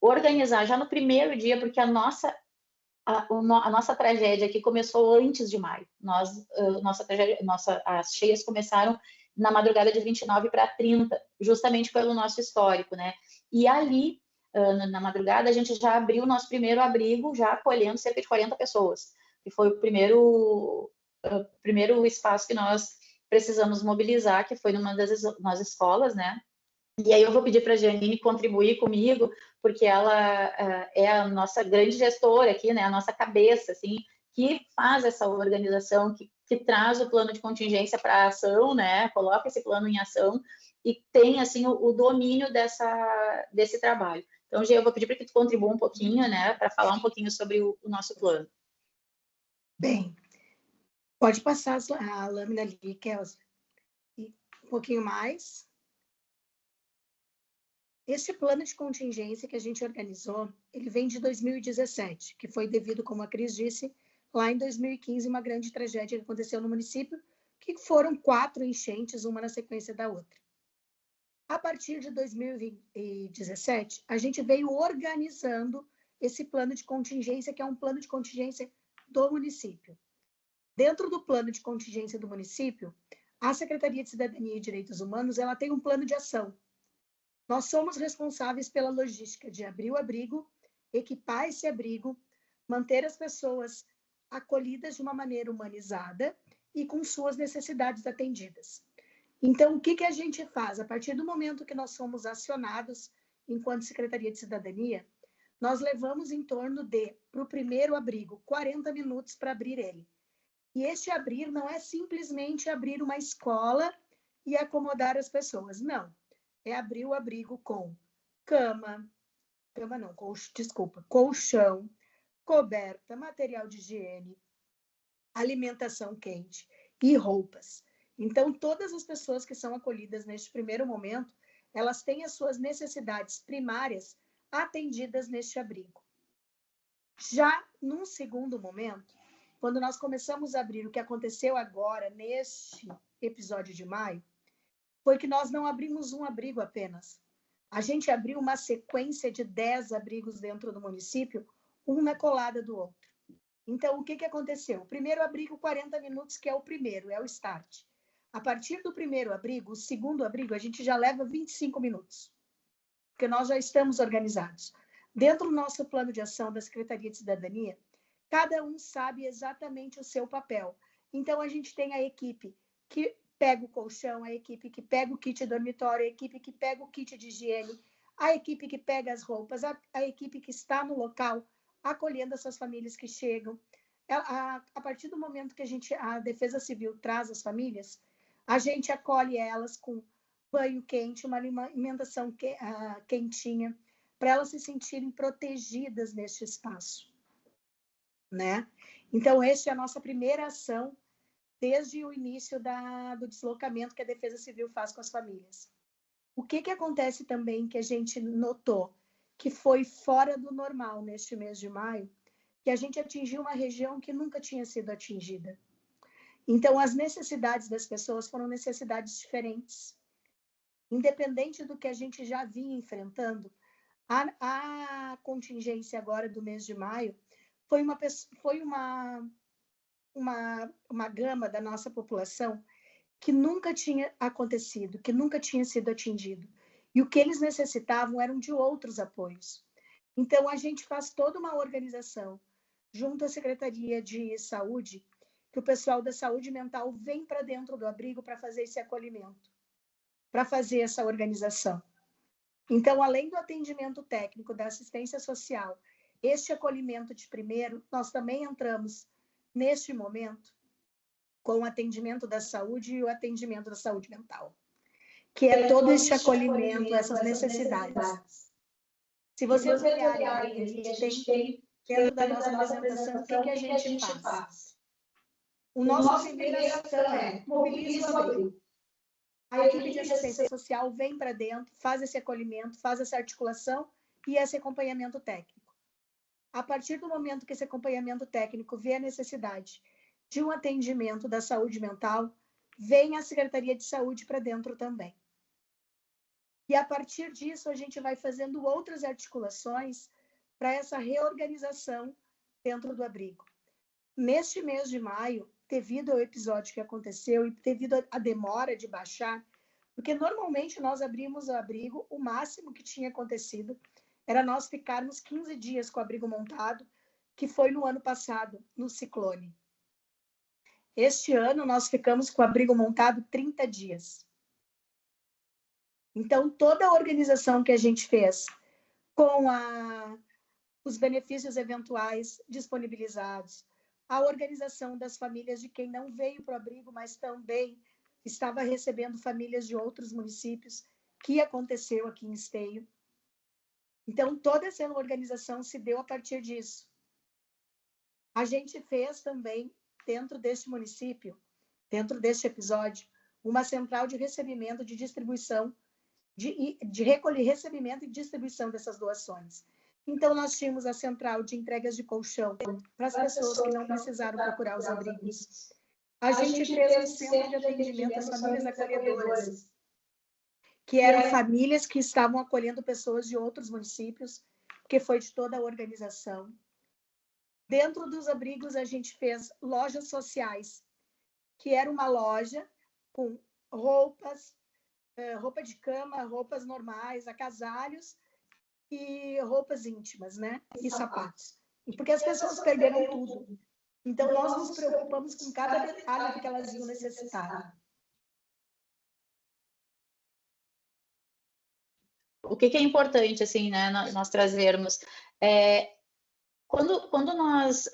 organizar já no primeiro dia, porque a nossa tragédia aqui começou antes de maio. As cheias começaram na madrugada de 29 para 30, justamente pelo nosso histórico, né? E ali, na madrugada, a gente já abriu o nosso primeiro abrigo, já acolhendo cerca de 40 pessoas, que foi o primeiro espaço que nós precisamos mobilizar, que foi numa das escolas, né? E aí eu vou pedir para a Janine contribuir comigo, porque ela é a nossa grande gestora aqui, né? A nossa cabeça, assim, que faz essa organização, que traz o plano de contingência para a ação, né? Coloca esse plano em ação e tem, assim, o domínio desse trabalho. Então, Gê, eu vou pedir para que tu contribua um pouquinho, né? Para falar um pouquinho sobre o nosso plano. Bem, pode passar a lâmina ali, Kelsa. Um pouquinho mais. Esse plano de contingência que a gente organizou, ele vem de 2017, que foi devido, como a Cris disse, lá em 2015, uma grande tragédia que aconteceu no município, que foram 4 enchentes, uma na sequência da outra. A partir de 2017, a gente veio organizando esse plano de contingência, que é um plano de contingência do município. Dentro do plano de contingência do município, a Secretaria de Cidadania e Direitos Humanos, ela tem um plano de ação. Nós somos responsáveis pela logística de abrir o abrigo, equipar esse abrigo, manter as pessoas acolhidas de uma maneira humanizada e com suas necessidades atendidas. Então, o que a gente faz? A partir do momento que nós somos acionados, enquanto Secretaria de Cidadania, nós levamos em torno de, para o primeiro abrigo, 40 minutos para abrir ele. E este abrir não é simplesmente abrir uma escola e acomodar as pessoas, não. É abrir o abrigo com colchão, coberta, material de higiene, alimentação quente e roupas. Então, todas as pessoas que são acolhidas neste primeiro momento, elas têm as suas necessidades primárias atendidas neste abrigo. Já num segundo momento, quando nós começamos a abrir o que aconteceu agora, neste episódio de maio, foi que nós não abrimos um abrigo apenas. A gente abriu uma sequência de 10 abrigos dentro do município, um na colada do outro. Então, o que aconteceu? O primeiro abrigo, 40 minutos, que é o primeiro, é o start. A partir do primeiro abrigo, o segundo abrigo, a gente já leva 25 minutos, porque nós já estamos organizados. Dentro do nosso plano de ação da Secretaria de Cidadania, cada um sabe exatamente o seu papel. Então, a gente tem a equipe que pega o colchão, a equipe que pega o kit dormitório, a equipe que pega o kit de higiene, a equipe que pega as roupas, a equipe que está no local acolhendo essas famílias que chegam. A partir do momento que a Defesa Civil traz as famílias, a gente acolhe elas com banho quente, uma alimentação quentinha, para elas se sentirem protegidas neste espaço, né? Então, esta é a nossa primeira ação desde o início do deslocamento que a Defesa Civil faz com as famílias. O que acontece também que a gente notou que foi fora do normal neste mês de maio, que a gente atingiu uma região que nunca tinha sido atingida. Então, as necessidades das pessoas foram necessidades diferentes. Independente do que a gente já vinha enfrentando, a contingência agora do mês de maio foi uma gama da nossa população que nunca tinha acontecido, que nunca tinha sido atingido. E o que eles necessitavam eram de outros apoios. Então, a gente faz toda uma organização junto à Secretaria de Saúde, que o pessoal da saúde mental vem para dentro do abrigo para fazer esse acolhimento, para fazer essa organização. Então, além do atendimento técnico, da assistência social, este acolhimento de primeiro, nós também entramos neste momento com o atendimento da saúde e o atendimento da saúde mental, que é todo este acolhimento, essas necessidades. Se vocês olharem, a gente tem dentro da nossa apresentação, o que a gente faz? O nosso primeira ação é mobiliza o abrigo. A equipe de assistência social vem para dentro, faz esse acolhimento, faz essa articulação e esse acompanhamento técnico. A partir do momento que esse acompanhamento técnico vê a necessidade de um atendimento da saúde mental, vem a Secretaria de Saúde para dentro também. E a partir disso, a gente vai fazendo outras articulações para essa reorganização dentro do abrigo. Neste mês de maio, devido ao episódio que aconteceu e devido à demora de baixar, porque normalmente nós abrimos o abrigo, o máximo que tinha acontecido era nós ficarmos 15 dias com o abrigo montado, que foi no ano passado, no ciclone. Este ano, nós ficamos com o abrigo montado 30 dias. Então, toda a organização que a gente fez com os benefícios eventuais disponibilizados, a organização das famílias de quem não veio para o abrigo, mas também estava recebendo famílias de outros municípios, que aconteceu aqui em Esteio. Então, toda essa organização se deu a partir disso. A gente fez também, dentro deste município, dentro deste episódio, uma central de recebimento, de distribuição, de recolher, recebimento e distribuição dessas doações. Então, nós tínhamos a central de entregas de colchão para as pessoas que não precisaram procurar os abrigos. a gente fez um centro de atendimento às famílias acolhedoras, que eram famílias que estavam acolhendo pessoas de outros municípios, que foi de toda a organização. Dentro dos abrigos, a gente fez lojas sociais, que era uma loja com roupas, roupa de cama, roupas normais, agasalhos e roupas íntimas, né? E sapatos. Porque as pessoas perderam tudo. Então, nós nos preocupamos com cada detalhe do que elas iam necessitar. O que é importante, assim, né, nós trazermos? Quando nós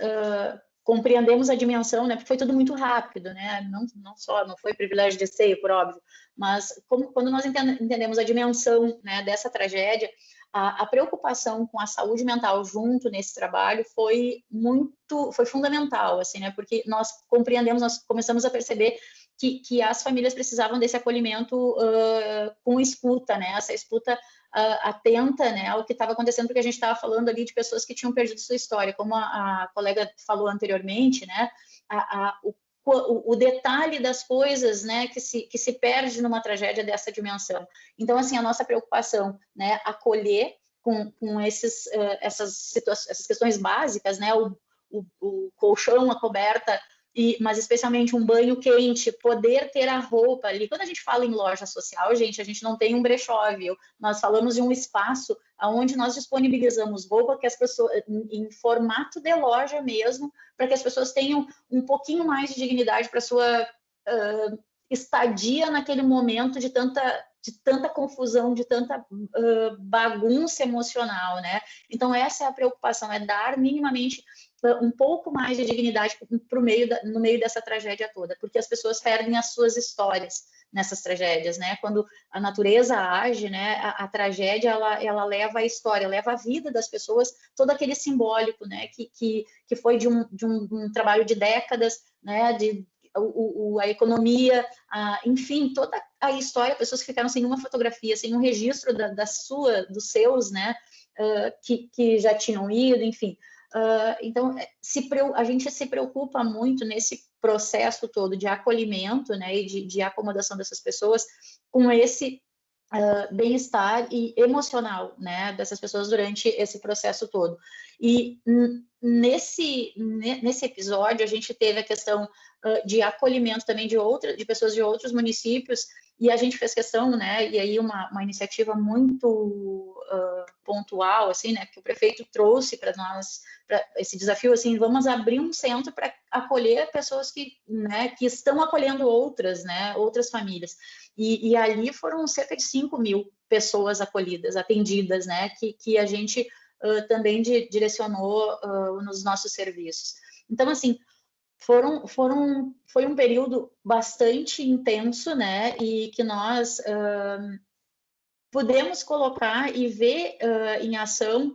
compreendemos a dimensão, né, porque foi tudo muito rápido, né, não foi privilégio de ser, por óbvio, mas quando nós entendemos a dimensão, né, dessa tragédia, a preocupação com a saúde mental junto nesse trabalho foi fundamental, assim, né, porque nós compreendemos, nós começamos a perceber que as famílias precisavam desse acolhimento com escuta, né, essa escuta atenta, né, ao que estava acontecendo, porque a gente estava falando ali de pessoas que tinham perdido sua história, como a colega falou anteriormente, né, o detalhe das coisas, né, que se perde numa tragédia dessa dimensão. Então, assim, a nossa preocupação, né, acolher com essas questões básicas, né, o colchão, a coberta, mas especialmente um banho quente, poder ter a roupa ali. Quando a gente fala em loja social, gente, a gente não tem um brechó, viu? Nós falamos de um espaço onde nós disponibilizamos roupa que as pessoas, em formato de loja mesmo, para que as pessoas tenham um pouquinho mais de dignidade para sua estadia naquele momento de tanta confusão, de tanta bagunça emocional, né? Então, essa é a preocupação, é dar minimamente um pouco mais de dignidade no meio dessa tragédia toda, porque as pessoas perdem as suas histórias nessas tragédias, né? Quando a natureza age, né? A tragédia, ela leva a história, leva a vida das pessoas, todo aquele simbólico, né? Que foi de um trabalho de décadas, né? A economia, enfim, toda a história, pessoas que ficaram sem uma fotografia, sem um registro dos seus, né? Que já tinham ido, enfim. Então, a gente se preocupa muito nesse processo todo de acolhimento, né, e de acomodação dessas pessoas com esse bem-estar e emocional, né, dessas pessoas durante esse processo todo. E nesse episódio, a gente teve a questão de acolhimento também de pessoas de outros municípios, e a gente fez questão, né, e aí uma iniciativa muito pontual, assim, né, que o prefeito trouxe para nós, para esse desafio, assim, vamos abrir um centro para acolher pessoas que estão acolhendo outras famílias. E ali foram cerca de 5.000 pessoas acolhidas, atendidas, né, que a gente também direcionou nos nossos serviços. Então, assim, foi um período bastante intenso, né, e que nós pudemos colocar e ver em ação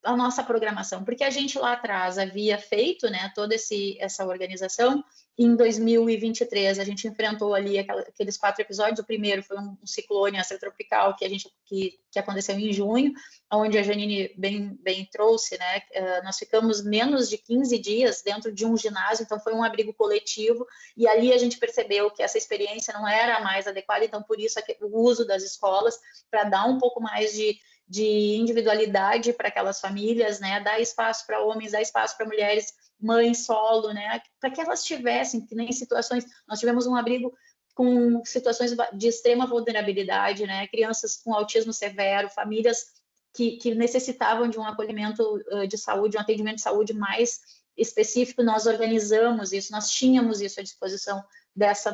a nossa programação, porque a gente lá atrás havia feito, né, toda essa organização. Em 2023 a gente enfrentou ali aqueles 4 episódios. O primeiro foi um ciclone extratropical que aconteceu em junho, onde a Janine bem trouxe, né, nós ficamos menos de 15 dias dentro de um ginásio, então foi um abrigo coletivo, e ali a gente percebeu que essa experiência não era a mais adequada, então por isso o uso das escolas, para dar um pouco mais de individualidade para aquelas famílias, né, dar espaço para homens, dar espaço para mulheres, mães solo, né, para que elas tivessem, que nem situações, nós tivemos um abrigo com situações de extrema vulnerabilidade, né, crianças com autismo severo, famílias que necessitavam de um acolhimento de saúde, um atendimento de saúde mais específico. Nós organizamos isso, nós tínhamos isso à disposição dessa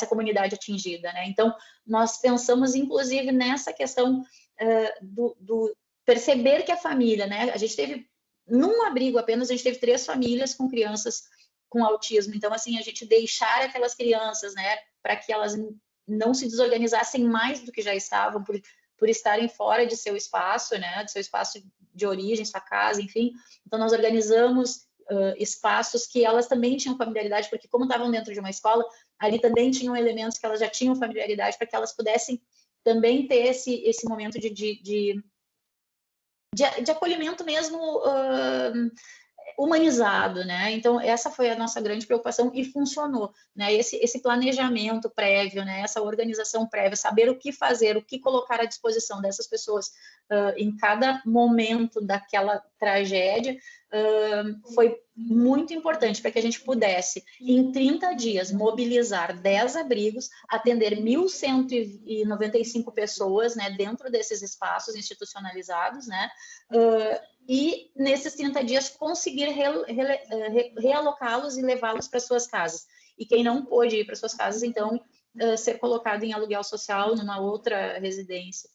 comunidade atingida, né? Então, nós pensamos, inclusive, nessa questão do perceber que a família, né? A gente teve, num abrigo apenas, a gente teve 3 famílias com crianças com autismo. Então, assim, a gente deixar aquelas crianças, né, para que elas não se desorganizassem mais do que já estavam, por estarem fora de seu espaço, né, de seu espaço de origem, sua casa, enfim. Então, nós organizamos espaços que elas também tinham familiaridade, porque como estavam dentro de uma escola, ali também tinham elementos que elas já tinham familiaridade, para que elas pudessem também ter esse momento de acolhimento mesmo humanizado, né? Então, essa foi a nossa grande preocupação e funcionou, né? Esse planejamento prévio, né? Essa organização prévia, saber o que fazer, o que colocar à disposição dessas pessoas em cada momento daquela tragédia, foi muito importante para que a gente pudesse, em 30 dias, mobilizar 10 abrigos, atender 1.195 pessoas, né, dentro desses espaços institucionalizados, né, e nesses 30 dias conseguir realocá-los e levá-los para suas casas. E quem não pôde ir para suas casas, então, ser colocado em aluguel social numa outra residência.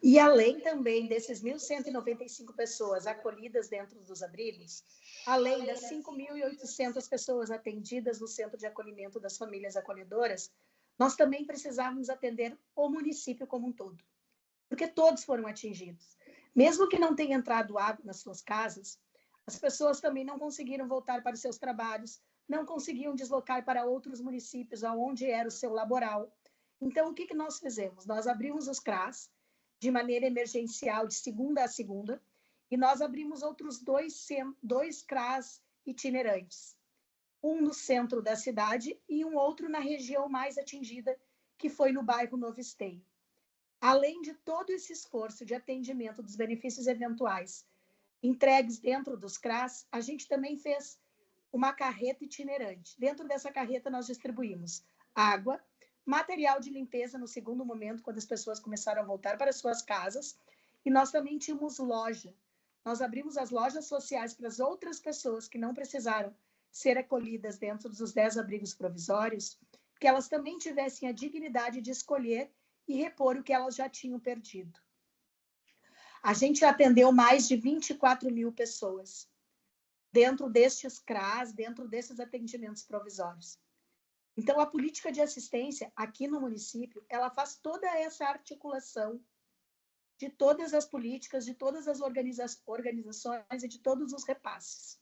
E além também desses 1.195 pessoas acolhidas dentro dos abrigos, além das 5.800 pessoas atendidas no Centro de Acolhimento das Famílias Acolhedoras, nós também precisávamos atender o município como um todo, porque todos foram atingidos. Mesmo que não tenha entrado água nas suas casas, as pessoas também não conseguiram voltar para os seus trabalhos, não conseguiam deslocar para outros municípios onde era o seu laboral. Então, o que nós fizemos? Nós abrimos os CRAS de maneira emergencial, de segunda a segunda, e nós abrimos outros dois CRAS itinerantes, um no centro da cidade e um outro na região mais atingida, que foi no bairro Novo Esteio. Além de todo esse esforço de atendimento dos benefícios eventuais entregues dentro dos CRAS, a gente também fez uma carreta itinerante. Dentro dessa carreta, nós distribuímos água, material de limpeza no segundo momento, quando as pessoas começaram a voltar para suas casas, e nós também tínhamos loja. Nós abrimos as lojas sociais para as outras pessoas que não precisaram ser acolhidas dentro dos 10 abrigos provisórios, que elas também tivessem a dignidade de escolher e repor o que elas já tinham perdido. A gente atendeu mais de 24.000 pessoas dentro destes CRAS, dentro desses atendimentos provisórios. Então, a política de assistência aqui no município, ela faz toda essa articulação de todas as políticas, de todas as organizações e de todos os repasses.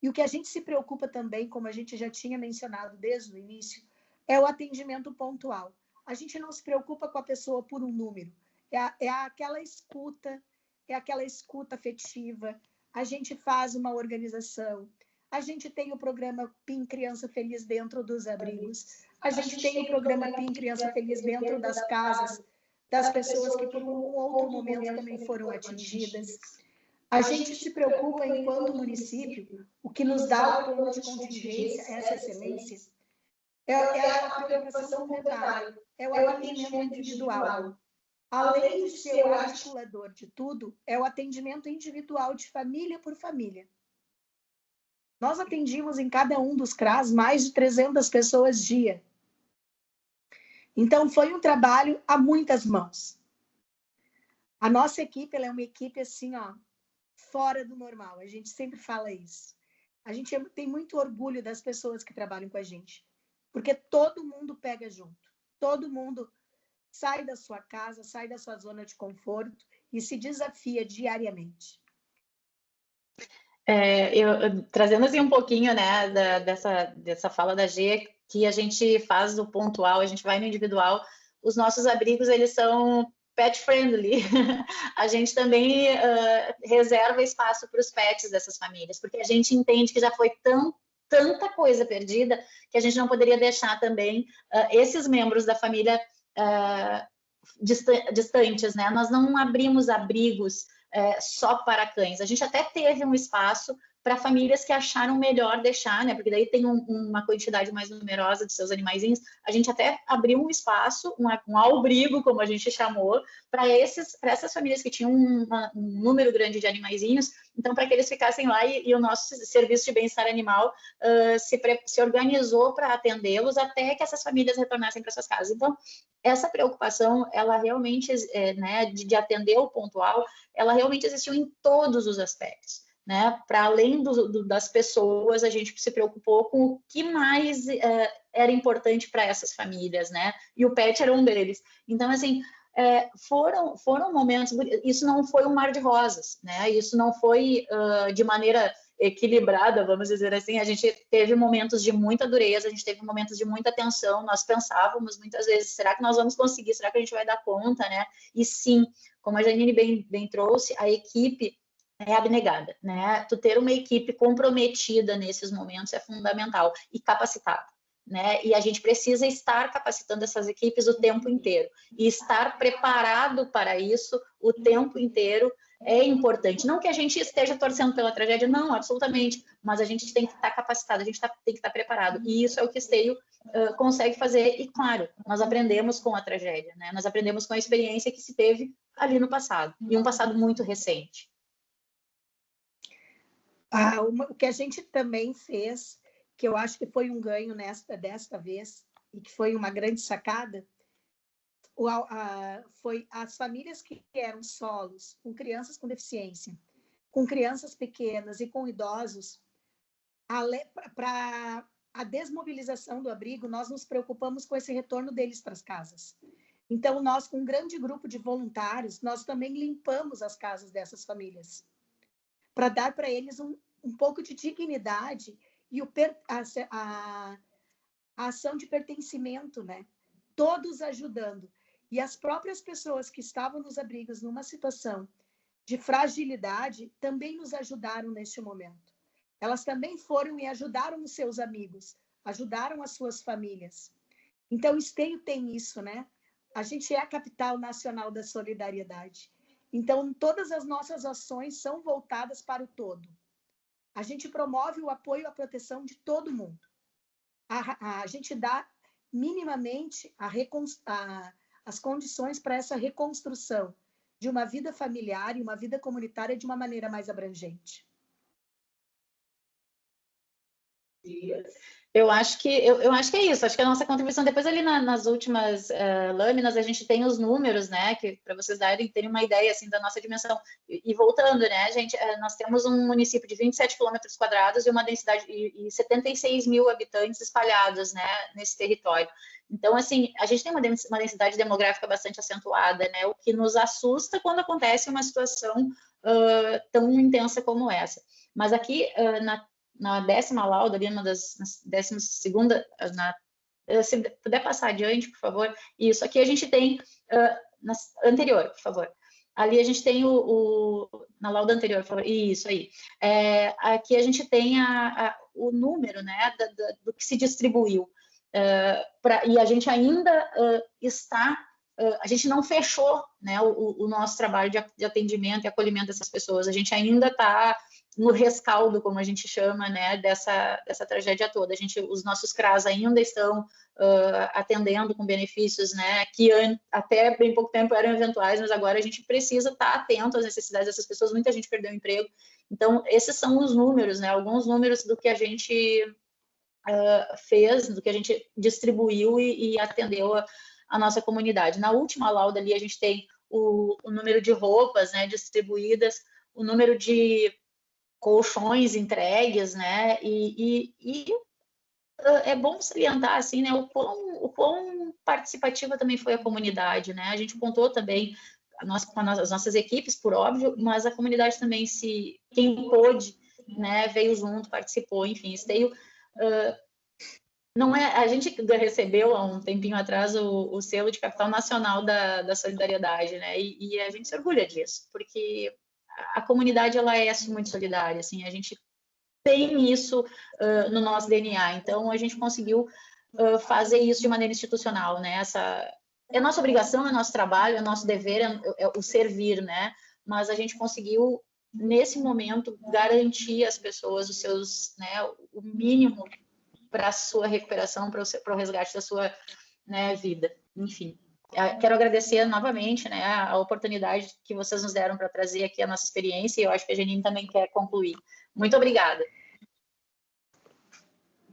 E o que a gente se preocupa também, como a gente já tinha mencionado desde o início, é o atendimento pontual. A gente não se preocupa com a pessoa por um número, é aquela escuta afetiva, a gente faz uma organização. A gente tem o programa PIN Criança Feliz dentro dos abrigos. A gente tem o programa PIN Criança Feliz dentro das casas, das pessoas que por um outro momento também foram atingidas. A gente se preocupa, enquanto município, o que nos dá o plano de contingência, essa excelência, é a preocupação comunitária, é o atendimento individual. Além de ser o articulador de tudo, é o atendimento individual de família por família. Nós atendimos em cada um dos CRAS mais de 300 pessoas dia. Então, foi um trabalho a muitas mãos. A nossa equipe, ela é uma equipe assim, ó, fora do normal. A gente sempre fala isso. A gente tem muito orgulho das pessoas que trabalham com a gente, porque todo mundo pega junto. Todo mundo sai da sua casa, sai da sua zona de conforto e se desafia diariamente. Trazendo assim um pouquinho, né, dessa fala da G, que a gente faz do pontual, a gente vai no individual, os nossos abrigos, eles são pet friendly. A gente também reserva espaço para os pets dessas famílias, porque a gente entende que já foi tanta coisa perdida que a gente não poderia deixar também esses membros da família distantes, né? Nós não abrimos abrigos só para cães. A gente até teve um espaço para famílias que acharam melhor deixar, né? Porque daí tem uma quantidade mais numerosa de seus animaizinhos. A gente até abriu um espaço, um albrigo, como a gente chamou, para essas famílias que tinham um número grande de animaizinhos. Então, para que eles ficassem lá e o nosso serviço de bem-estar animal se organizou para atendê-los até que essas famílias retornassem para suas casas. Então, essa preocupação, ela realmente, né, de atender o pontual, ela realmente existiu em todos os aspectos. Né? Para além das pessoas, a gente se preocupou com o que mais era importante para essas famílias, né? E o pet era um deles. Então, assim, foram momentos. Isso não foi um mar de rosas, né? Isso não foi de maneira equilibrada, vamos dizer assim. A gente teve momentos de muita dureza, a gente teve momentos de muita tensão. Nós pensávamos muitas vezes: será que nós vamos conseguir? Será que a gente vai dar conta, né? E sim, como a Janine bem trouxe, a equipe é abnegada, né? Tu ter uma equipe comprometida nesses momentos é fundamental e capacitada, né? E a gente precisa estar capacitando essas equipes o tempo inteiro e estar preparado para isso o tempo inteiro é importante. Não que a gente esteja torcendo pela tragédia, não, absolutamente, mas a gente tem que estar capacitado, a gente tem que estar preparado. E isso é o que Esteio consegue fazer. E, claro, nós aprendemos com a tragédia, né? Nós aprendemos com a experiência que se teve ali no passado, e um passado muito recente. O que a gente também fez, que eu acho que foi um ganho desta vez, e que foi uma grande sacada, foi as famílias que eram solos, com crianças com deficiência, com crianças pequenas e com idosos, para a desmobilização do abrigo, nós nos preocupamos com esse retorno deles para as casas. Então, nós, com um grande grupo de voluntários, nós também limpamos as casas dessas famílias, para dar para eles um pouco de dignidade e a ação de pertencimento, né? Todos ajudando. E as próprias pessoas que estavam nos abrigos numa situação de fragilidade também nos ajudaram neste momento. Elas também foram e ajudaram os seus amigos, ajudaram as suas famílias. Então, Esteio tem isso, né? A gente é a capital nacional da solidariedade. Então, todas as nossas ações são voltadas para o todo. A gente promove o apoio à proteção de todo mundo. A gente dá minimamente as condições para essa reconstrução de uma vida familiar e uma vida comunitária de uma maneira mais abrangente. Eu acho que é isso. Acho que a nossa contribuição, depois ali nas últimas lâminas, a gente tem os números, né, que para vocês terem uma ideia assim da nossa dimensão. E voltando, né, gente, nós temos um município de 27 quilômetros quadrados e uma densidade e 76 mil habitantes espalhados, né, nesse território. Então, assim, a gente tem uma densidade demográfica bastante acentuada, né, o que nos assusta quando acontece uma situação tão intensa como essa. Mas aqui na 10ª lauda, ali uma das 12ª, se puder passar adiante, por favor. Isso, aqui a gente tem, anterior, por favor. Ali a gente tem na lauda anterior, por favor. Isso aí. Aqui a gente tem o número, né, do que se distribuiu. E a gente ainda a gente não fechou, né, o nosso trabalho de atendimento e acolhimento dessas pessoas. A gente ainda está no rescaldo, como a gente chama, né, dessa tragédia toda. Os nossos CRAs ainda estão atendendo com benefícios, né, que até bem pouco tempo eram eventuais, mas agora a gente precisa estar atento às necessidades dessas pessoas. Muita gente perdeu o emprego. Então, esses são os números, né, alguns números do que a gente fez, do que a gente distribuiu e atendeu a nossa comunidade. Na última lauda ali, a gente tem o número de roupas, né, distribuídas, o número de colchões entregues, né, e é bom salientar, assim, né, o quão participativa também foi a comunidade, né, a gente contou também com as nossas equipes, por óbvio, mas a comunidade também, quem pôde, né, veio junto, participou, enfim, Esteio, não é, a gente recebeu há um tempinho atrás o selo de capital nacional da solidariedade, né, e a gente se orgulha disso, porque a comunidade, ela é muito solidária, assim, a gente tem isso no nosso DNA, então a gente conseguiu fazer isso de maneira institucional, né, é nossa obrigação, é nosso trabalho, é nosso dever, é o servir, né, mas a gente conseguiu, nesse momento, garantir às pessoas os seus, né, o mínimo para a sua recuperação, para o resgate da sua, né, vida, enfim. Quero agradecer novamente, né, a oportunidade que vocês nos deram para trazer aqui a nossa experiência, e eu acho que a Janine também quer concluir. Muito obrigada.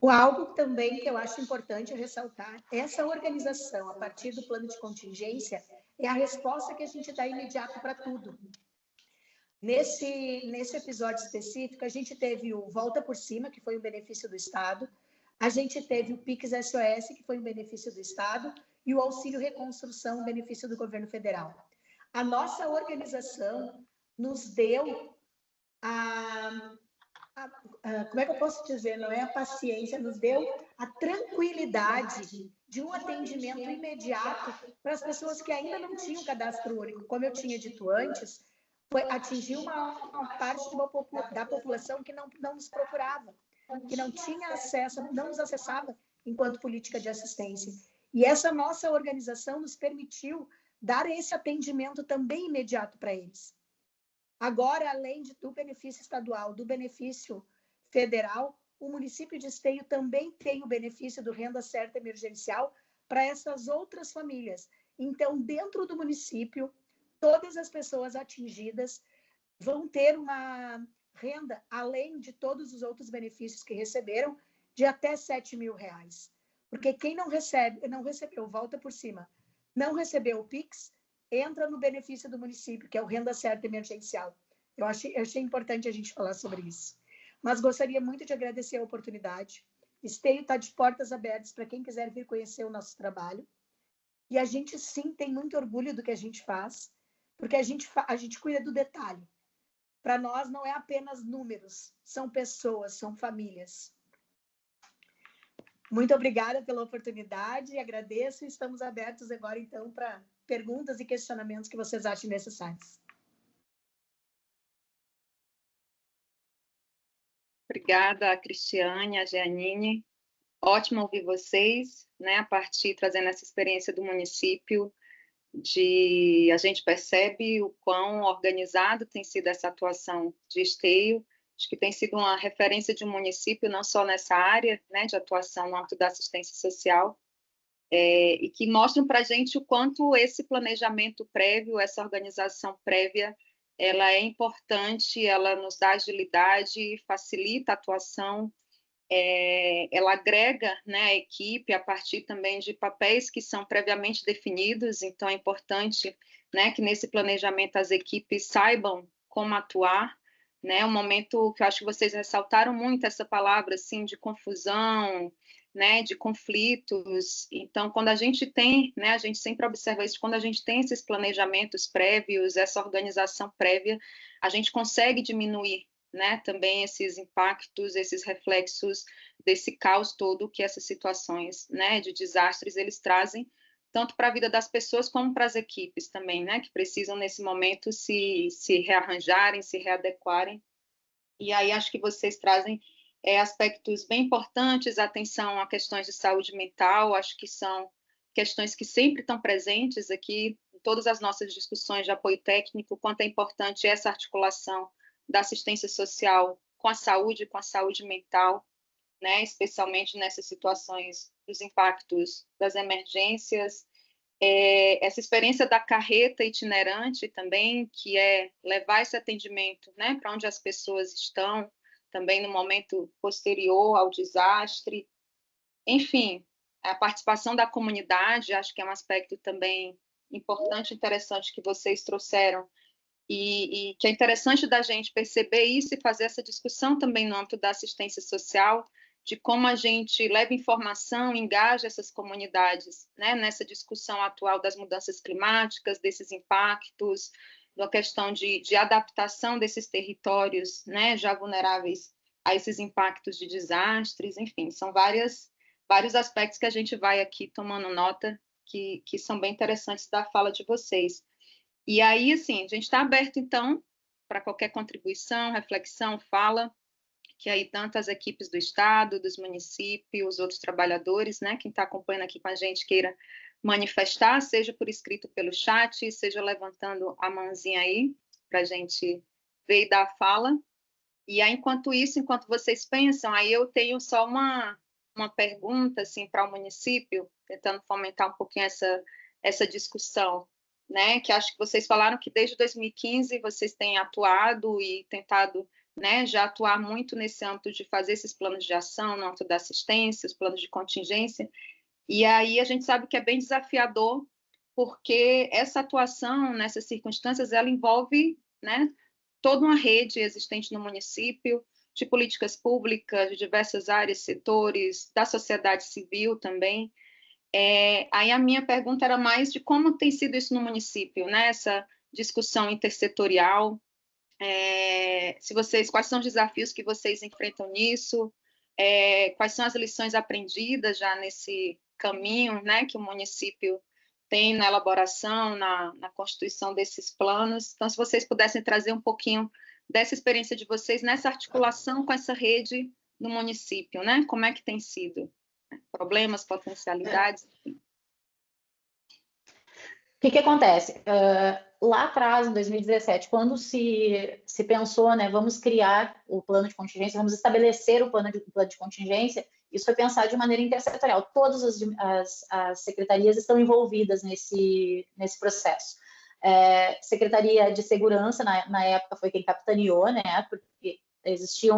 Algo também que eu acho importante ressaltar, essa organização, a partir do plano de contingência, é a resposta que a gente dá imediato para tudo. Nesse episódio específico, a gente teve o Volta por Cima, que foi um benefício do Estado, a gente teve o Pix SOS, que foi um benefício do Estado, e o Auxílio Reconstrução, um benefício do governo federal. A nossa organização nos deu como é que eu posso dizer? Não é a paciência, nos deu a tranquilidade de um atendimento imediato para as pessoas que ainda não tinham cadastro único. Como eu tinha dito antes, atingiu uma parte da população que não nos procurava, que não tinha acesso, não nos acessava enquanto política de assistência. E essa nossa organização nos permitiu dar esse atendimento também imediato para eles. Agora, além do benefício estadual, do benefício federal, o município de Esteio também tem o benefício do Renda Certa Emergencial para essas outras famílias. Então, dentro do município, todas as pessoas atingidas vão ter uma renda, além de todos os outros benefícios que receberam, de até R$7.000. Porque quem não recebeu, volta por cima, não recebeu o PIX, entra no benefício do município, que é o Renda Certa Emergencial. Eu achei importante a gente falar sobre isso. Mas gostaria muito de agradecer a oportunidade. Esteio está de portas abertas para quem quiser vir conhecer o nosso trabalho. E a gente, sim, tem muito orgulho do que a gente faz, porque a gente cuida do detalhe. Para nós, não é apenas números, são pessoas, são famílias. Muito obrigada pela oportunidade, agradeço e estamos abertos agora, então, para perguntas e questionamentos que vocês achem necessários. Obrigada, a Cristiane, a Jeanine. Ótimo ouvir vocês, né, a partir, trazendo essa experiência do município, a gente percebe o quão organizado tem sido essa atuação de Esteio. Acho que tem sido uma referência de um município, não só nessa área, né, de atuação no âmbito da assistência social, e que mostram para a gente o quanto esse planejamento prévio, essa organização prévia, ela é importante, ela nos dá agilidade, facilita a atuação, ela agrega, né, a equipe a partir também de papéis que são previamente definidos, então é importante, né, que nesse planejamento as equipes saibam como atuar, né, um momento que eu acho que vocês ressaltaram muito essa palavra, assim, de confusão, né, de conflitos. Então, quando a gente tem, né, a gente sempre observa isso, quando a gente tem esses planejamentos prévios, essa organização prévia, a gente consegue diminuir, né, também esses impactos, esses reflexos desse caos todo que essas situações, né, de desastres eles trazem, tanto para a vida das pessoas como para as equipes também, né, que precisam nesse momento se rearranjarem, se readequarem. E aí acho que vocês trazem aspectos bem importantes, atenção a questões de saúde mental, acho que são questões que sempre estão presentes aqui em todas as nossas discussões de apoio técnico, quanto é importante essa articulação da assistência social com a saúde mental, né, especialmente nessas situações dos impactos das emergências, essa experiência da carreta itinerante também, que é levar esse atendimento, né, para onde as pessoas estão, também no momento posterior ao desastre. Enfim, a participação da comunidade, acho que é um aspecto também importante, interessante que vocês trouxeram, e que é interessante da gente perceber isso e fazer essa discussão também no âmbito da assistência social, de como a gente leva informação, engaja essas comunidades, né, nessa discussão atual das mudanças climáticas, desses impactos, da questão de adaptação desses territórios, né, já vulneráveis a esses impactos de desastres, enfim, são vários aspectos que a gente vai aqui tomando nota, que são bem interessantes da fala de vocês. E aí, assim, a gente está aberto, então, para qualquer contribuição, reflexão, fala, que aí tanto as equipes do Estado, dos municípios, outros trabalhadores, né, quem está acompanhando aqui com a gente queira manifestar, seja por escrito pelo chat, seja levantando a mãozinha aí, para a gente ver e dar a fala. E aí, enquanto isso, enquanto vocês pensam, aí eu tenho só uma pergunta, assim, para o município, tentando fomentar um pouquinho essa discussão, né, que acho que vocês falaram que desde 2015 vocês têm atuado e tentado, né, já atuar muito nesse âmbito de fazer esses planos de ação, no âmbito da assistência, os planos de contingência, e aí a gente sabe que é bem desafiador, porque essa atuação nessas circunstâncias, ela envolve, né, toda uma rede existente no município, de políticas públicas, de diversas áreas, setores, da sociedade civil também. Aí a minha pergunta era mais de como tem sido isso no município, né? Essa discussão intersetorial, quais são os desafios que vocês enfrentam nisso, quais são as lições aprendidas já nesse caminho, né, que o município tem na elaboração, na constituição desses planos. Então, se vocês pudessem trazer um pouquinho dessa experiência de vocês nessa articulação com essa rede no município, né? Como é que tem sido? Problemas, potencialidades? O que acontece? Lá atrás, em 2017, quando se pensou, né, vamos criar o plano de contingência, vamos estabelecer o plano de contingência, isso foi pensado de maneira intersetorial. Todas as secretarias estão envolvidas nesse processo. Secretaria de Segurança, na época, foi quem capitaneou, né, porque existia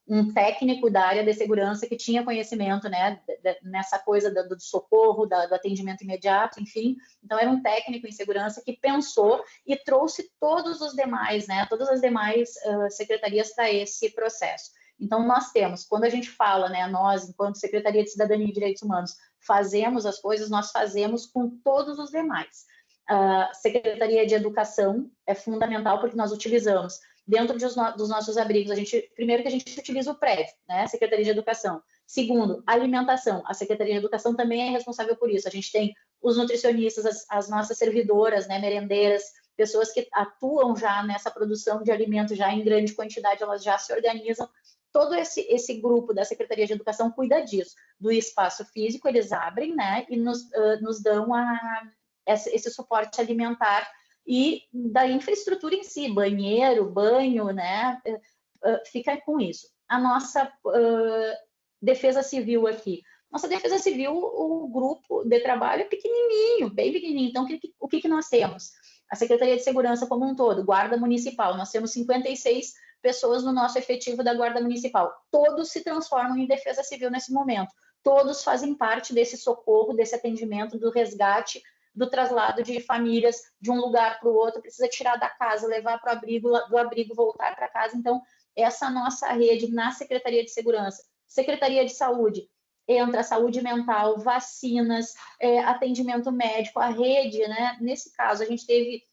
um técnico da área de segurança que tinha conhecimento, né, nessa coisa do socorro, do atendimento imediato, enfim. Então, era um técnico em segurança que pensou e trouxe todos os demais, né, todas as demais secretarias para esse processo. Então, nós temos, quando a gente fala, né, nós, enquanto Secretaria de Cidadania e Direitos Humanos, fazemos as coisas, nós fazemos com todos os demais. A Secretaria de Educação é fundamental porque nós utilizamos dentro dos nossos abrigos, primeiro que a gente utiliza o prédio, né, Secretaria de Educação. Segundo, alimentação. A Secretaria de Educação também é responsável por isso. A gente tem os nutricionistas, as nossas servidoras, né, merendeiras, pessoas que atuam já nessa produção de alimentos já em grande quantidade, elas já se organizam. Todo esse grupo da Secretaria de Educação cuida disso. Do espaço físico, eles abrem, né, e nos dão esse suporte alimentar e da infraestrutura em si, banheiro, banho, né, fica com isso. A nossa defesa civil aqui. Nossa defesa civil, o grupo de trabalho é pequenininho, bem pequenininho. Então, o que nós temos? A Secretaria de Segurança como um todo, Guarda Municipal, nós temos 56 pessoas no nosso efetivo da Guarda Municipal. Todos se transformam em defesa civil nesse momento. Todos fazem parte desse socorro, desse atendimento, do resgate, do traslado de famílias de um lugar para o outro, precisa tirar da casa, levar para o abrigo, do abrigo voltar para casa. Então, essa nossa rede na Secretaria de Segurança, Secretaria de Saúde, entra saúde mental, vacinas, atendimento médico, a rede, né? Nesse caso, a gente teve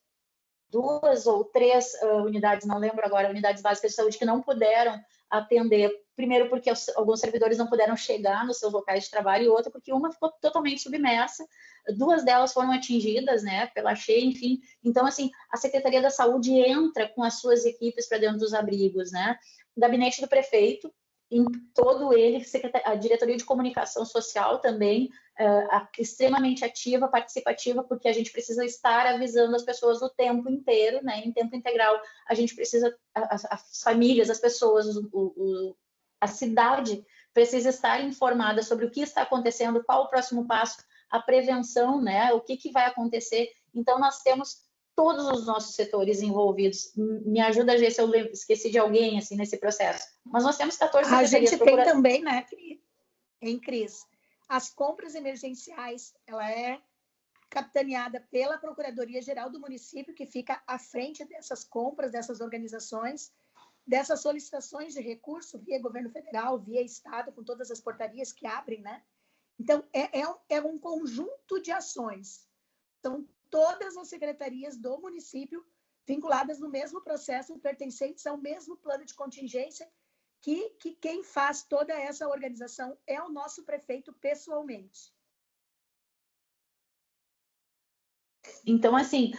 2 ou 3 unidades, não lembro agora, unidades básicas de saúde que não puderam atender, primeiro porque alguns servidores não puderam chegar nos seus locais de trabalho, e outra porque uma ficou totalmente submersa, 2 delas foram atingidas, né, pela cheia, enfim. Então, assim, a Secretaria da Saúde entra com as suas equipes para dentro dos abrigos, né, o gabinete do prefeito, em todo ele, a Diretoria de Comunicação Social também, extremamente ativa, participativa, porque a gente precisa estar avisando as pessoas o tempo inteiro, né, em tempo integral. A gente precisa, as famílias, as pessoas, a cidade precisa estar informada sobre o que está acontecendo, qual o próximo passo, a prevenção, né, o que vai acontecer. Então, nós temos todos os nossos setores envolvidos. Me ajuda, Gê, se eu esqueci de alguém assim, nesse processo. Mas nós temos 14 secretarias. A gente tem também, né, Cris, as compras emergenciais, ela é capitaneada pela Procuradoria-Geral do município, que fica à frente dessas compras, dessas organizações, dessas solicitações de recurso via governo federal, via estado, com todas as portarias que abrem, né? Então, é um conjunto de ações. São todas as secretarias do município vinculadas no mesmo processo, pertencentes ao mesmo plano de contingência, que quem faz toda essa organização é o nosso prefeito pessoalmente. Então, assim,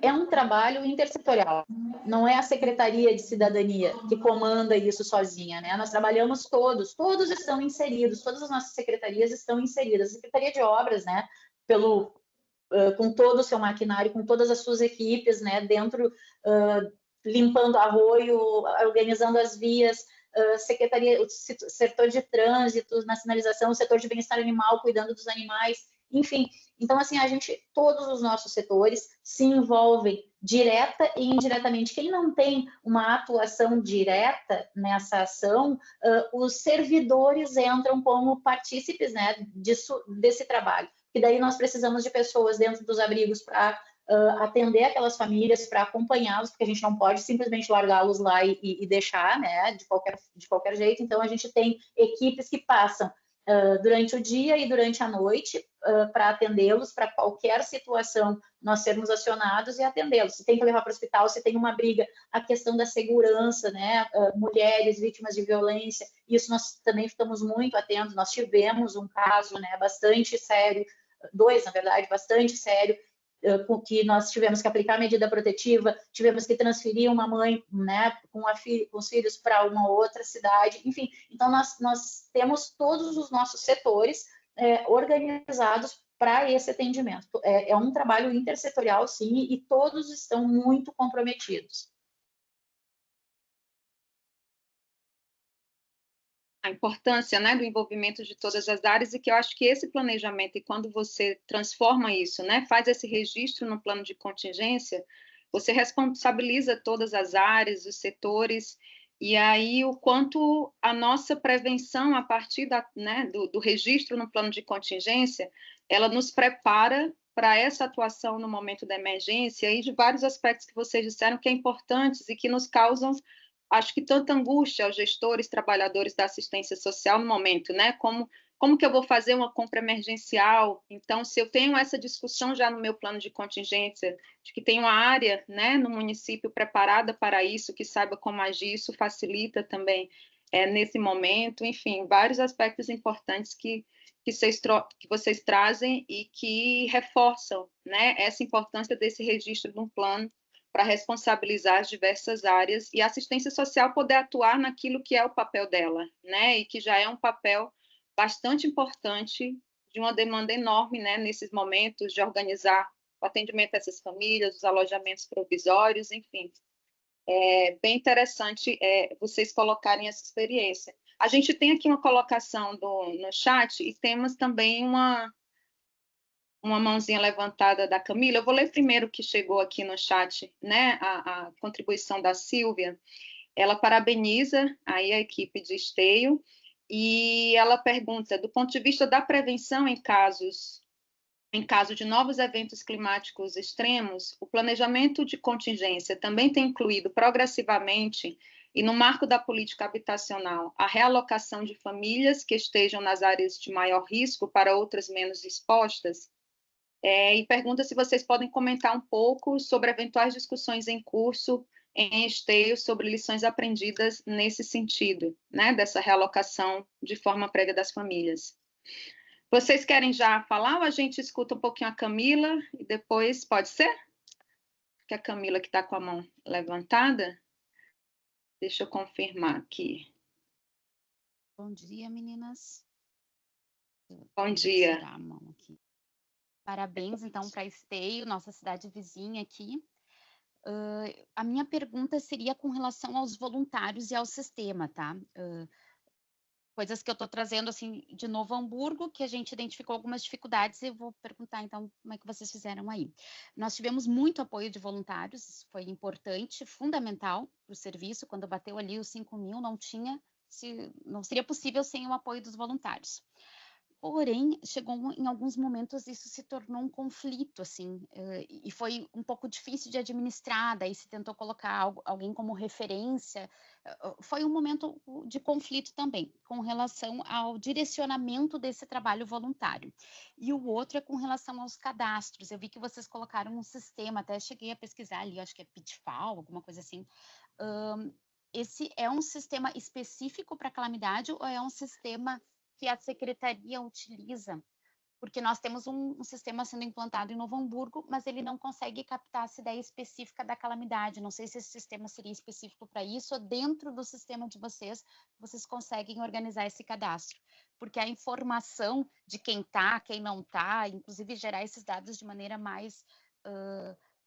é um trabalho intersetorial, não é a Secretaria de Cidadania que comanda isso sozinha, né? Nós trabalhamos todos estão inseridos, todas as nossas secretarias estão inseridas. A Secretaria de Obras, né, com todo o seu maquinário, com todas as suas equipes, né, dentro, limpando arroio, organizando as vias, Secretaria, o setor de trânsito, na sinalização, o setor de bem-estar animal, cuidando dos animais, enfim. Então, assim, todos os nossos setores se envolvem direta e indiretamente. Quem não tem uma atuação direta nessa ação, os servidores entram como partícipes, né, desse trabalho. E daí nós precisamos de pessoas dentro dos abrigos para atender aquelas famílias, para acompanhá-los, porque a gente não pode simplesmente largá-los lá e deixar, né, de qualquer jeito. Então, a gente tem equipes que passam durante o dia e durante a noite para atendê-los, para qualquer situação nós sermos acionados e atendê-los. Se tem que levar para o hospital, se tem uma briga, a questão da segurança, né, mulheres vítimas de violência, isso nós também ficamos muito atentos. Nós tivemos um caso, né, bastante sério dois, na verdade, bastante sério, com que nós tivemos que aplicar a medida protetiva, tivemos que transferir uma mãe, né, com os filhos para uma outra cidade, enfim. Então, nós temos todos os nossos setores organizados para esse atendimento. É um trabalho intersetorial, sim, e todos estão muito comprometidos. A importância, né, do envolvimento de todas as áreas, e que eu acho que esse planejamento, e quando você transforma isso, né, faz esse registro no plano de contingência, você responsabiliza todas as áreas, os setores, e aí o quanto a nossa prevenção a partir do registro no plano de contingência, ela nos prepara para essa atuação no momento da emergência, e de vários aspectos que vocês disseram que é importantes e que nos causam, acho que, tanta angústia aos gestores, trabalhadores da assistência social no momento, né? Como que eu vou fazer uma compra emergencial? Então, se eu tenho essa discussão já no meu plano de contingência, de que tem uma área, né, no município preparada para isso, que saiba como agir, isso facilita também nesse momento. Enfim, vários aspectos importantes que vocês trazem e que reforçam, né, essa importância desse registro de um plano para responsabilizar as diversas áreas e a assistência social poder atuar naquilo que é o papel dela, né? E que já é um papel bastante importante, de uma demanda enorme, né, nesses momentos, de organizar o atendimento a essas famílias, os alojamentos provisórios, enfim. É bem interessante vocês colocarem essa experiência. A gente tem aqui uma colocação no chat e temos também uma mãozinha levantada da Camila. Eu vou ler primeiro o que chegou aqui no chat, né? A contribuição da Silvia. Ela parabeniza aí a equipe de Esteio e ela pergunta, do ponto de vista da prevenção em caso de novos eventos climáticos extremos, o planejamento de contingência também tem incluído progressivamente e no marco da política habitacional a realocação de famílias que estejam nas áreas de maior risco para outras menos expostas? E pergunta se vocês podem comentar um pouco sobre eventuais discussões em curso em Esteio sobre lições aprendidas nesse sentido, né, dessa realocação de forma prévia das famílias. Vocês querem já falar ou a gente escuta um pouquinho a Camila e depois, pode ser? Que a Camila que está com a mão levantada. Deixa eu confirmar aqui. Bom dia, meninas. Bom dia. Vou tirar a mão aqui. Parabéns, então, para Esteio, nossa cidade vizinha aqui. A minha pergunta seria com relação aos voluntários e ao sistema, tá? Coisas que eu estou trazendo, assim, de Novo Hamburgo, que a gente identificou algumas dificuldades, e eu vou perguntar, então, como é que vocês fizeram aí. Nós tivemos muito apoio de voluntários, isso foi importante, fundamental para o serviço. Quando bateu ali os 5.000, não seria possível sem o apoio dos voluntários. Porém, chegou em alguns momentos, isso se tornou um conflito, assim, e foi um pouco difícil de administrar, daí se tentou colocar alguém como referência, foi um momento de conflito também, com relação ao direcionamento desse trabalho voluntário. E o outro é com relação aos cadastros, eu vi que vocês colocaram um sistema, até cheguei a pesquisar ali, acho que é Pitfall, alguma coisa assim. Esse é um sistema específico para calamidade ou é um sistema que a secretaria utiliza? Porque nós temos um sistema sendo implantado em Novo Hamburgo, mas ele não consegue captar essa ideia específica da calamidade. Não sei se esse sistema seria específico para isso, ou dentro do sistema de vocês conseguem organizar esse cadastro. Porque a informação de quem está, quem não está, inclusive gerar esses dados de maneira mais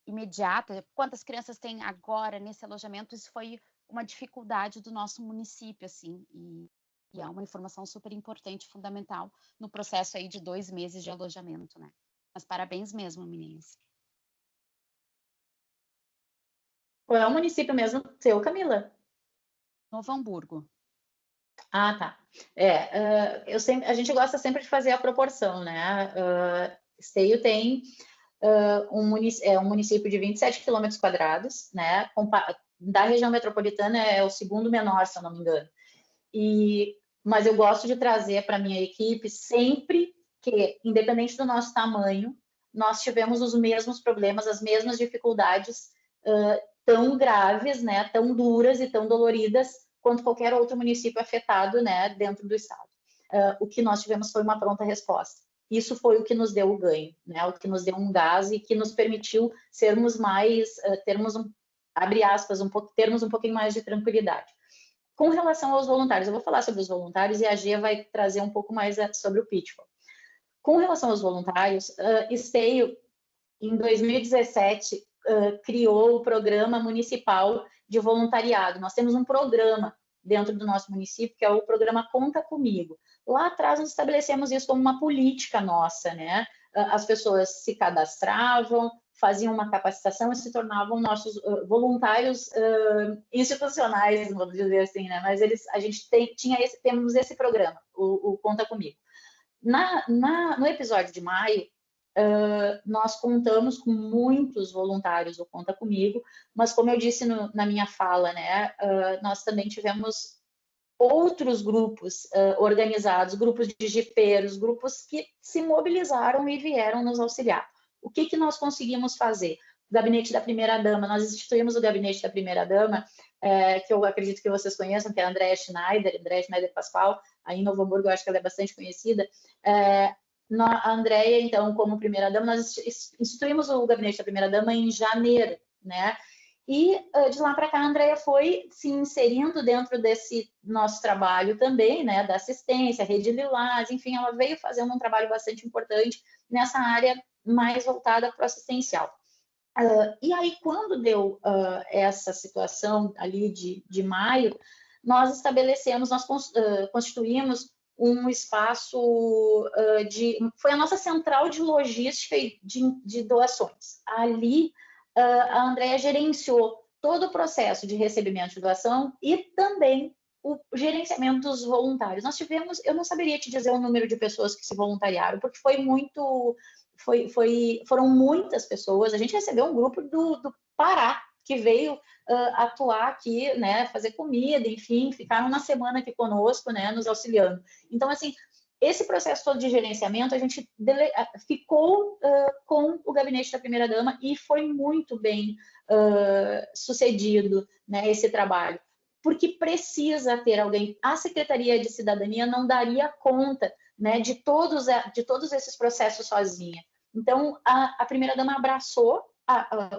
imediata, quantas crianças tem agora nesse alojamento, isso foi uma dificuldade do nosso município, assim, e é uma informação super importante, fundamental, no processo aí de 2 meses de alojamento, né? Mas parabéns mesmo, meninas. Qual é o município mesmo seu, Camila? Novo Hamburgo. Ah, tá. A gente gosta sempre de fazer a proporção, né? Esteio tem um município de 27 quilômetros quadrados, né? Da região metropolitana é o segundo menor, se eu não me engano. Mas eu gosto de trazer para a minha equipe sempre que, independente do nosso tamanho, nós tivemos os mesmos problemas, as mesmas dificuldades tão graves, né, tão duras e tão doloridas quanto qualquer outro município afetado, né, dentro do estado. O que nós tivemos foi uma pronta resposta. isso foi o que nos deu o ganho, né? O que nos deu um gás e que nos permitiu sermos mais, abre aspas, termos um pouquinho mais de tranquilidade. Com relação aos voluntários, eu vou falar sobre os voluntários e a Gia vai trazer um pouco mais sobre o Pitfall. Com relação aos voluntários, Esteio, em 2017, criou o Programa Municipal de Voluntariado. Nós temos um programa dentro do nosso município, que é o programa Conta Comigo. Lá atrás, nós estabelecemos isso como uma política nossa, né? As pessoas se cadastravam, faziam uma capacitação e se tornavam nossos voluntários institucionais, vamos dizer assim, né? Mas a gente temos esse programa, o Conta Comigo. No episódio de maio, nós contamos com muitos voluntários do Conta Comigo, mas como eu disse na minha fala, né, nós também tivemos outros grupos organizados, grupos de jipeiros, grupos que se mobilizaram e vieram nos auxiliar. O que nós conseguimos fazer? O Gabinete da Primeira-Dama, nós instituímos o Gabinete da Primeira-Dama, que eu acredito que vocês conheçam, que é a Andréa Schneider Pascoal, aí em Novo Hamburgo, eu acho que ela é bastante conhecida. A Andréa, então, como Primeira-Dama, nós instituímos o Gabinete da Primeira-Dama em janeiro, né? E de lá para cá a Andréa foi se inserindo dentro desse nosso trabalho também, né, da assistência, Rede Lilás, enfim, ela veio fazendo um trabalho bastante importante nessa área mais voltada para o assistencial. E aí, quando deu essa situação ali de maio, nós constituímos um espaço foi a nossa central de logística e de doações. Ali, a Andréa gerenciou todo o processo de recebimento de doação e também o gerenciamento dos voluntários. Nós tivemos, eu não saberia te dizer o número de pessoas que se voluntariaram, porque foram muitas pessoas. A gente recebeu um grupo do Pará, que veio atuar aqui, né, fazer comida, enfim, ficaram uma semana aqui conosco, né, nos auxiliando. Então, assim, esse processo todo de gerenciamento, a gente ficou com o Gabinete da Primeira-Dama e foi muito bem sucedido, né, esse trabalho, porque precisa ter alguém. A Secretaria de Cidadania não daria conta, né, de todos esses processos sozinha. Então, a Primeira-Dama abraçou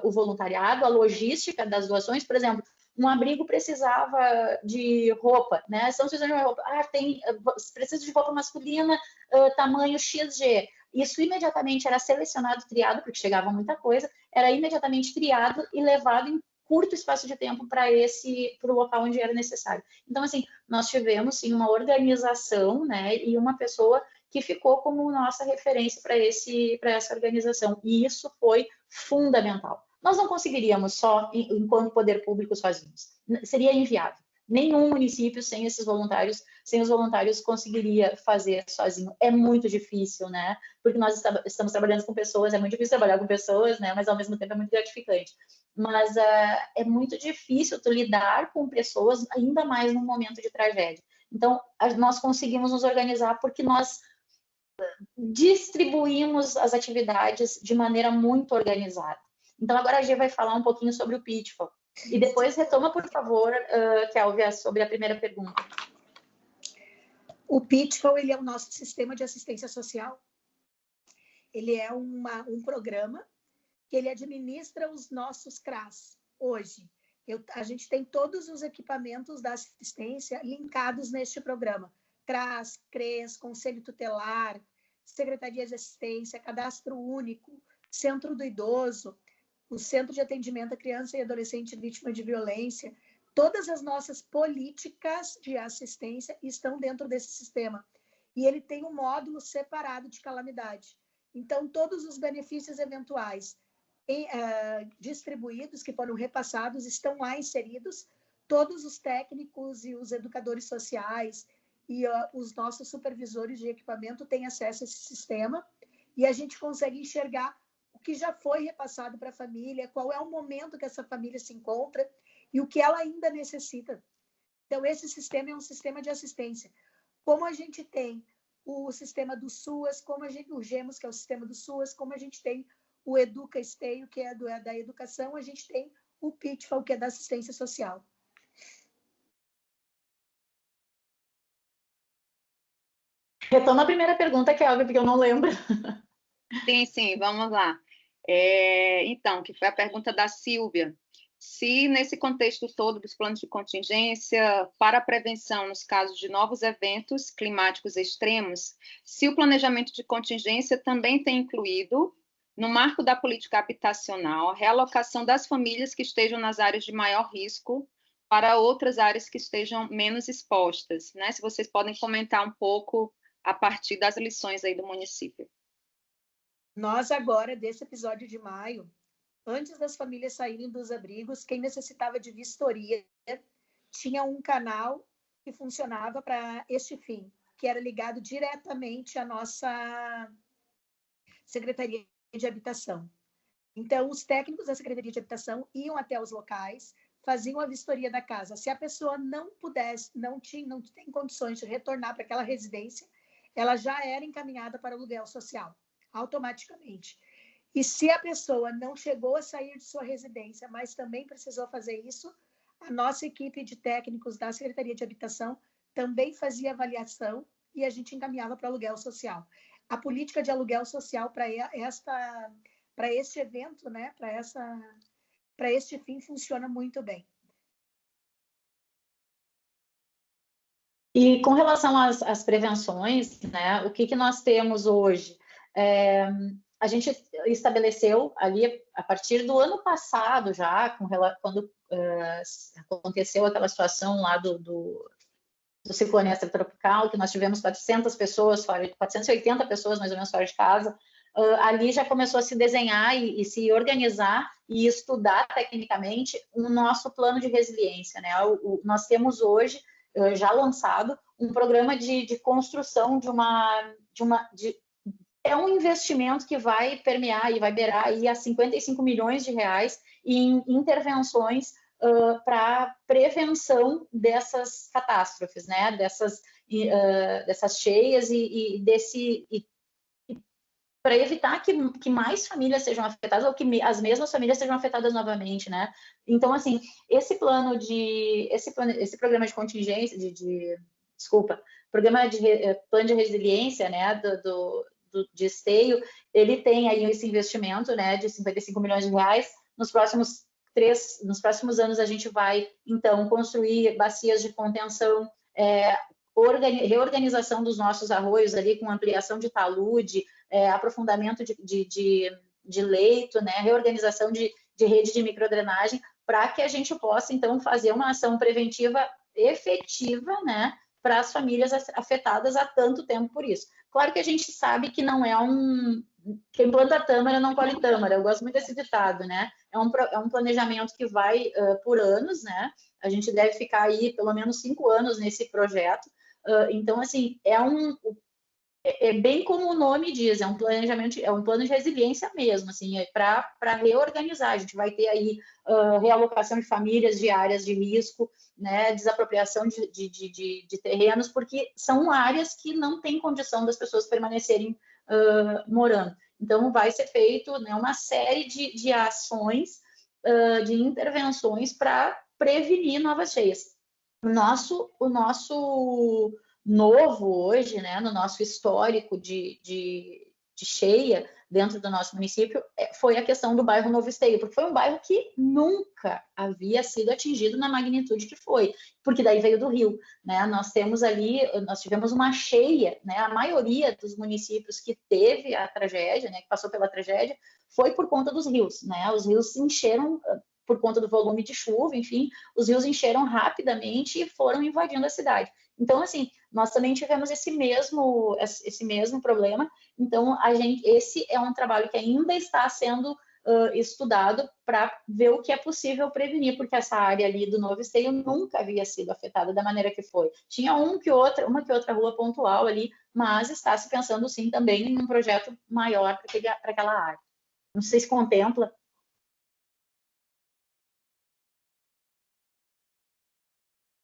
o voluntariado, a logística das doações. Por exemplo, um abrigo precisava de roupa, né? Estamos precisando de roupa. Precisa de roupa masculina, tamanho XG. Isso imediatamente era selecionado, triado, porque chegava muita coisa, era imediatamente triado e levado em curto espaço de tempo para o local onde era necessário. Então, assim, nós tivemos, sim, uma organização, né, e uma pessoa que ficou como nossa referência para essa organização. E isso foi fundamental. Nós não conseguiríamos só, enquanto poder público, sozinhos. Seria inviável. Nenhum município sem os voluntários conseguiria fazer sozinho. É muito difícil, né? Porque nós estamos trabalhando com pessoas, é muito difícil trabalhar com pessoas, né? Mas ao mesmo tempo é muito gratificante. Mas é muito difícil tu lidar com pessoas, ainda mais num momento de tragédia. Então, nós conseguimos nos organizar porque nós distribuímos as atividades de maneira muito organizada. Então, agora a Gia vai falar um pouquinho sobre o Pitfall. E depois retoma, por favor, Kélvia, sobre a primeira pergunta. O Pitfall, ele é o nosso sistema de assistência social. Ele é um programa que ele administra os nossos CRAS. Hoje, a gente tem todos os equipamentos da assistência linkados neste programa. CRAS, CRES, Conselho Tutelar, Secretaria de Assistência, Cadastro Único, Centro do Idoso, o Centro de Atendimento à Criança e Adolescente Vítima de Violência. Todas as nossas políticas de assistência estão dentro desse sistema. E ele tem um módulo separado de calamidade. Então, todos os benefícios eventuais distribuídos, que foram repassados, estão lá inseridos. Todos os técnicos e os educadores sociais e os nossos supervisores de equipamento têm acesso a esse sistema. E a gente consegue enxergar o que já foi repassado para a família, qual é o momento que essa família se encontra e o que ela ainda necessita. Então, esse sistema é um sistema de assistência. Como a gente tem o sistema do SUAS, o GEMOS, que é o sistema do SUAS, como a gente tem o Educa Esteio, que é da educação, a gente tem o Pitfall, que é da assistência social. Retoma a primeira pergunta, Kelvin, porque eu não lembro. Sim, vamos lá. Então, que foi a pergunta da Silvia. Se, nesse contexto todo dos planos de contingência para a prevenção nos casos de novos eventos climáticos extremos, se o planejamento de contingência também tem incluído, no marco da política habitacional, a realocação das famílias que estejam nas áreas de maior risco para outras áreas que estejam menos expostas, né? Se vocês podem comentar um pouco a partir das lições aí do município. Nós agora, desse episódio de maio, antes das famílias saírem dos abrigos, quem necessitava de vistoria tinha um canal que funcionava para este fim, que era ligado diretamente à nossa Secretaria de Habitação. Então, os técnicos da Secretaria de Habitação iam até os locais, faziam a vistoria da casa. Se a pessoa não pudesse, não tem condições de retornar para aquela residência, ela já era encaminhada para o aluguel social, automaticamente. E se a pessoa não chegou a sair de sua residência, mas também precisou fazer isso, a nossa equipe de técnicos da Secretaria de Habitação também fazia avaliação e a gente encaminhava para o aluguel social. A política de aluguel social para este evento, né, para este fim, funciona muito bem. E com relação às prevenções, né, o que nós temos hoje? A gente estabeleceu ali, a partir do ano passado já, quando aconteceu aquela situação lá do ciclone extratropical, que nós tivemos 400 pessoas, 480 pessoas mais ou menos fora de casa, ali já começou a se desenhar e se organizar e estudar tecnicamente o nosso plano de resiliência, né? Nós temos hoje, já lançado, um programa de construção é um investimento que vai permear e vai beirar aí a 55 milhões de reais em intervenções para prevenção dessas catástrofes, né? Dessas cheias para evitar que mais famílias sejam afetadas ou que as mesmas famílias sejam afetadas novamente, né? Então, assim, esse programa de contingência, plano de resiliência, né, de Esteio, ele tem aí esse investimento, né, de 55 milhões de reais. Nos próximos anos a gente vai, então, construir bacias de contenção, reorganização dos nossos arroios ali com ampliação de talude, aprofundamento de leito, né, reorganização de rede de microdrenagem, para que a gente possa, então, fazer uma ação preventiva efetiva, né, para as famílias afetadas há tanto tempo por isso. Claro que a gente sabe que não é quem planta tâmara não colhe tâmara, eu gosto muito desse ditado, né? É um planejamento que vai por anos, né? A gente deve ficar aí pelo menos 5 anos nesse projeto. Então, assim, bem como o nome diz, é um planejamento, é um plano de resiliência mesmo, assim, para reorganizar. A gente vai ter aí realocação de famílias de áreas de risco, né, desapropriação de terrenos, porque são áreas que não têm condição das pessoas permanecerem morando. Então, vai ser feito, né, uma série de ações, de intervenções para prevenir novas cheias. O nosso novo hoje, né, no nosso histórico de cheia dentro do nosso município, foi a questão do bairro Novo Esteio, porque foi um bairro que nunca havia sido atingido na magnitude que foi, porque daí veio do rio, né? Nós tivemos uma cheia, né? A maioria dos municípios que teve a tragédia, né, que passou pela tragédia, foi por conta dos rios, né? Os rios se encheram por conta do volume de chuva, enfim, os rios encheram rapidamente e foram invadindo a cidade. Então, assim, nós também tivemos esse mesmo problema. Então, esse é um trabalho que ainda está sendo estudado para ver o que é possível prevenir, porque essa área ali do Novo Esteio nunca havia sido afetada da maneira que foi. Tinha uma que outra rua pontual ali, mas está se pensando sim também em um projeto maior para aquela área. Não sei se contempla.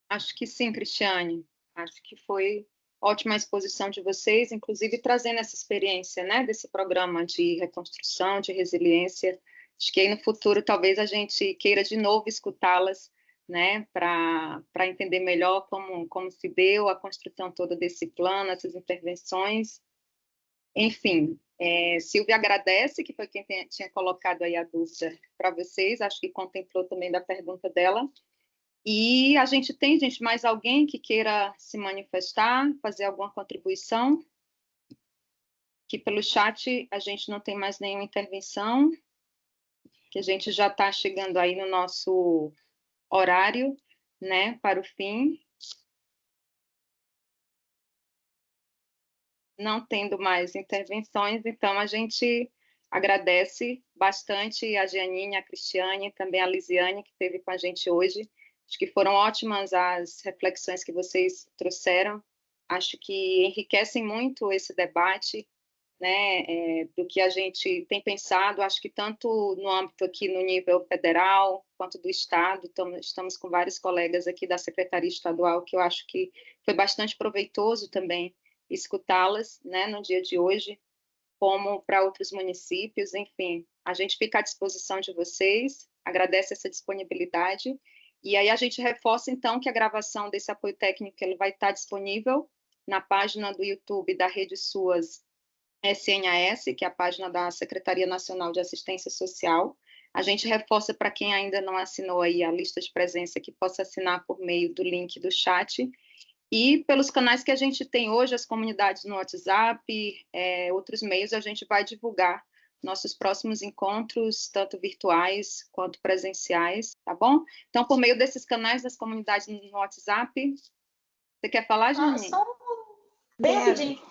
Acho que sim, Cristiane. Acho que foi ótima a exposição de vocês, inclusive trazendo essa experiência, né, desse programa de reconstrução, de resiliência. Acho que aí no futuro talvez a gente queira de novo escutá-las né, para entender melhor como se deu a construção toda desse plano, essas intervenções. Enfim, Silvia agradece, que foi quem tinha colocado aí a dúvida para vocês, acho que contemplou também da pergunta dela. E a gente tem, gente, mais alguém que queira se manifestar, fazer alguma contribuição? Que pelo chat a gente não tem mais nenhuma intervenção, que a gente já está chegando aí no nosso horário, né, para o fim. Não tendo mais intervenções, então a gente agradece bastante a Gianinha, a Cristiane, também a Lisiane, que esteve com a gente hoje. Acho que foram ótimas as reflexões que vocês trouxeram. Acho que enriquecem muito esse debate, né, do que a gente tem pensado. Acho que tanto no âmbito aqui no nível federal, quanto do Estado, estamos com vários colegas aqui da Secretaria Estadual, que eu acho que foi bastante proveitoso também escutá-las, né, no dia de hoje, como para outros municípios. Enfim, a gente fica à disposição de vocês, agradece essa disponibilidade, e aí a gente reforça, então, que a gravação desse apoio técnico ele vai estar disponível na página do YouTube da Rede SUAS SNAS, que é a página da Secretaria Nacional de Assistência Social. A gente reforça para quem ainda não assinou aí a lista de presença, que possa assinar por meio do link do chat, e pelos canais que a gente tem hoje, as comunidades no WhatsApp, outros meios, a gente vai divulgar nossos próximos encontros, tanto virtuais quanto presenciais, tá bom? Então, por meio desses canais das comunidades no WhatsApp, você quer falar, Janine? Bem rapidinho.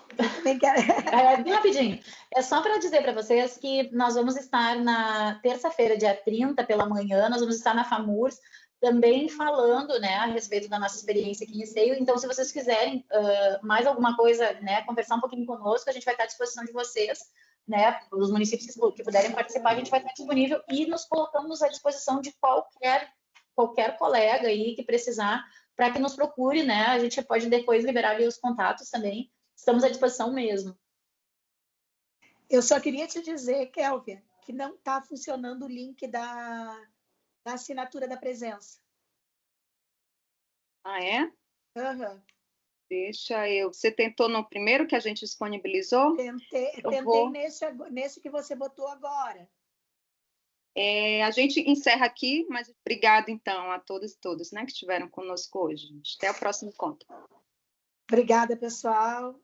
Bem rapidinho. É só para dizer para vocês que nós vamos estar na terça-feira, dia 30, pela manhã, nós vamos estar na FAMURS, também falando, né, a respeito da nossa experiência aqui em Esteio. Então, se vocês quiserem mais alguma coisa, né, conversar um pouquinho conosco, a gente vai estar à disposição de vocês, né, os municípios que puderem participar, a gente vai estar disponível e nos colocamos à disposição de qualquer colega aí que precisar, para que nos procure, né, a gente pode depois liberar ali os contatos também, estamos à disposição mesmo. Eu só queria te dizer, Kélvia, que não está funcionando o link da assinatura da presença. Ah, é? Uhum. Você tentou no primeiro que a gente disponibilizou? Tentei nesse que você botou agora. A gente encerra aqui, mas obrigado, então, a todos e todas, né, que estiveram conosco hoje. Até o próximo encontro. Obrigada, pessoal.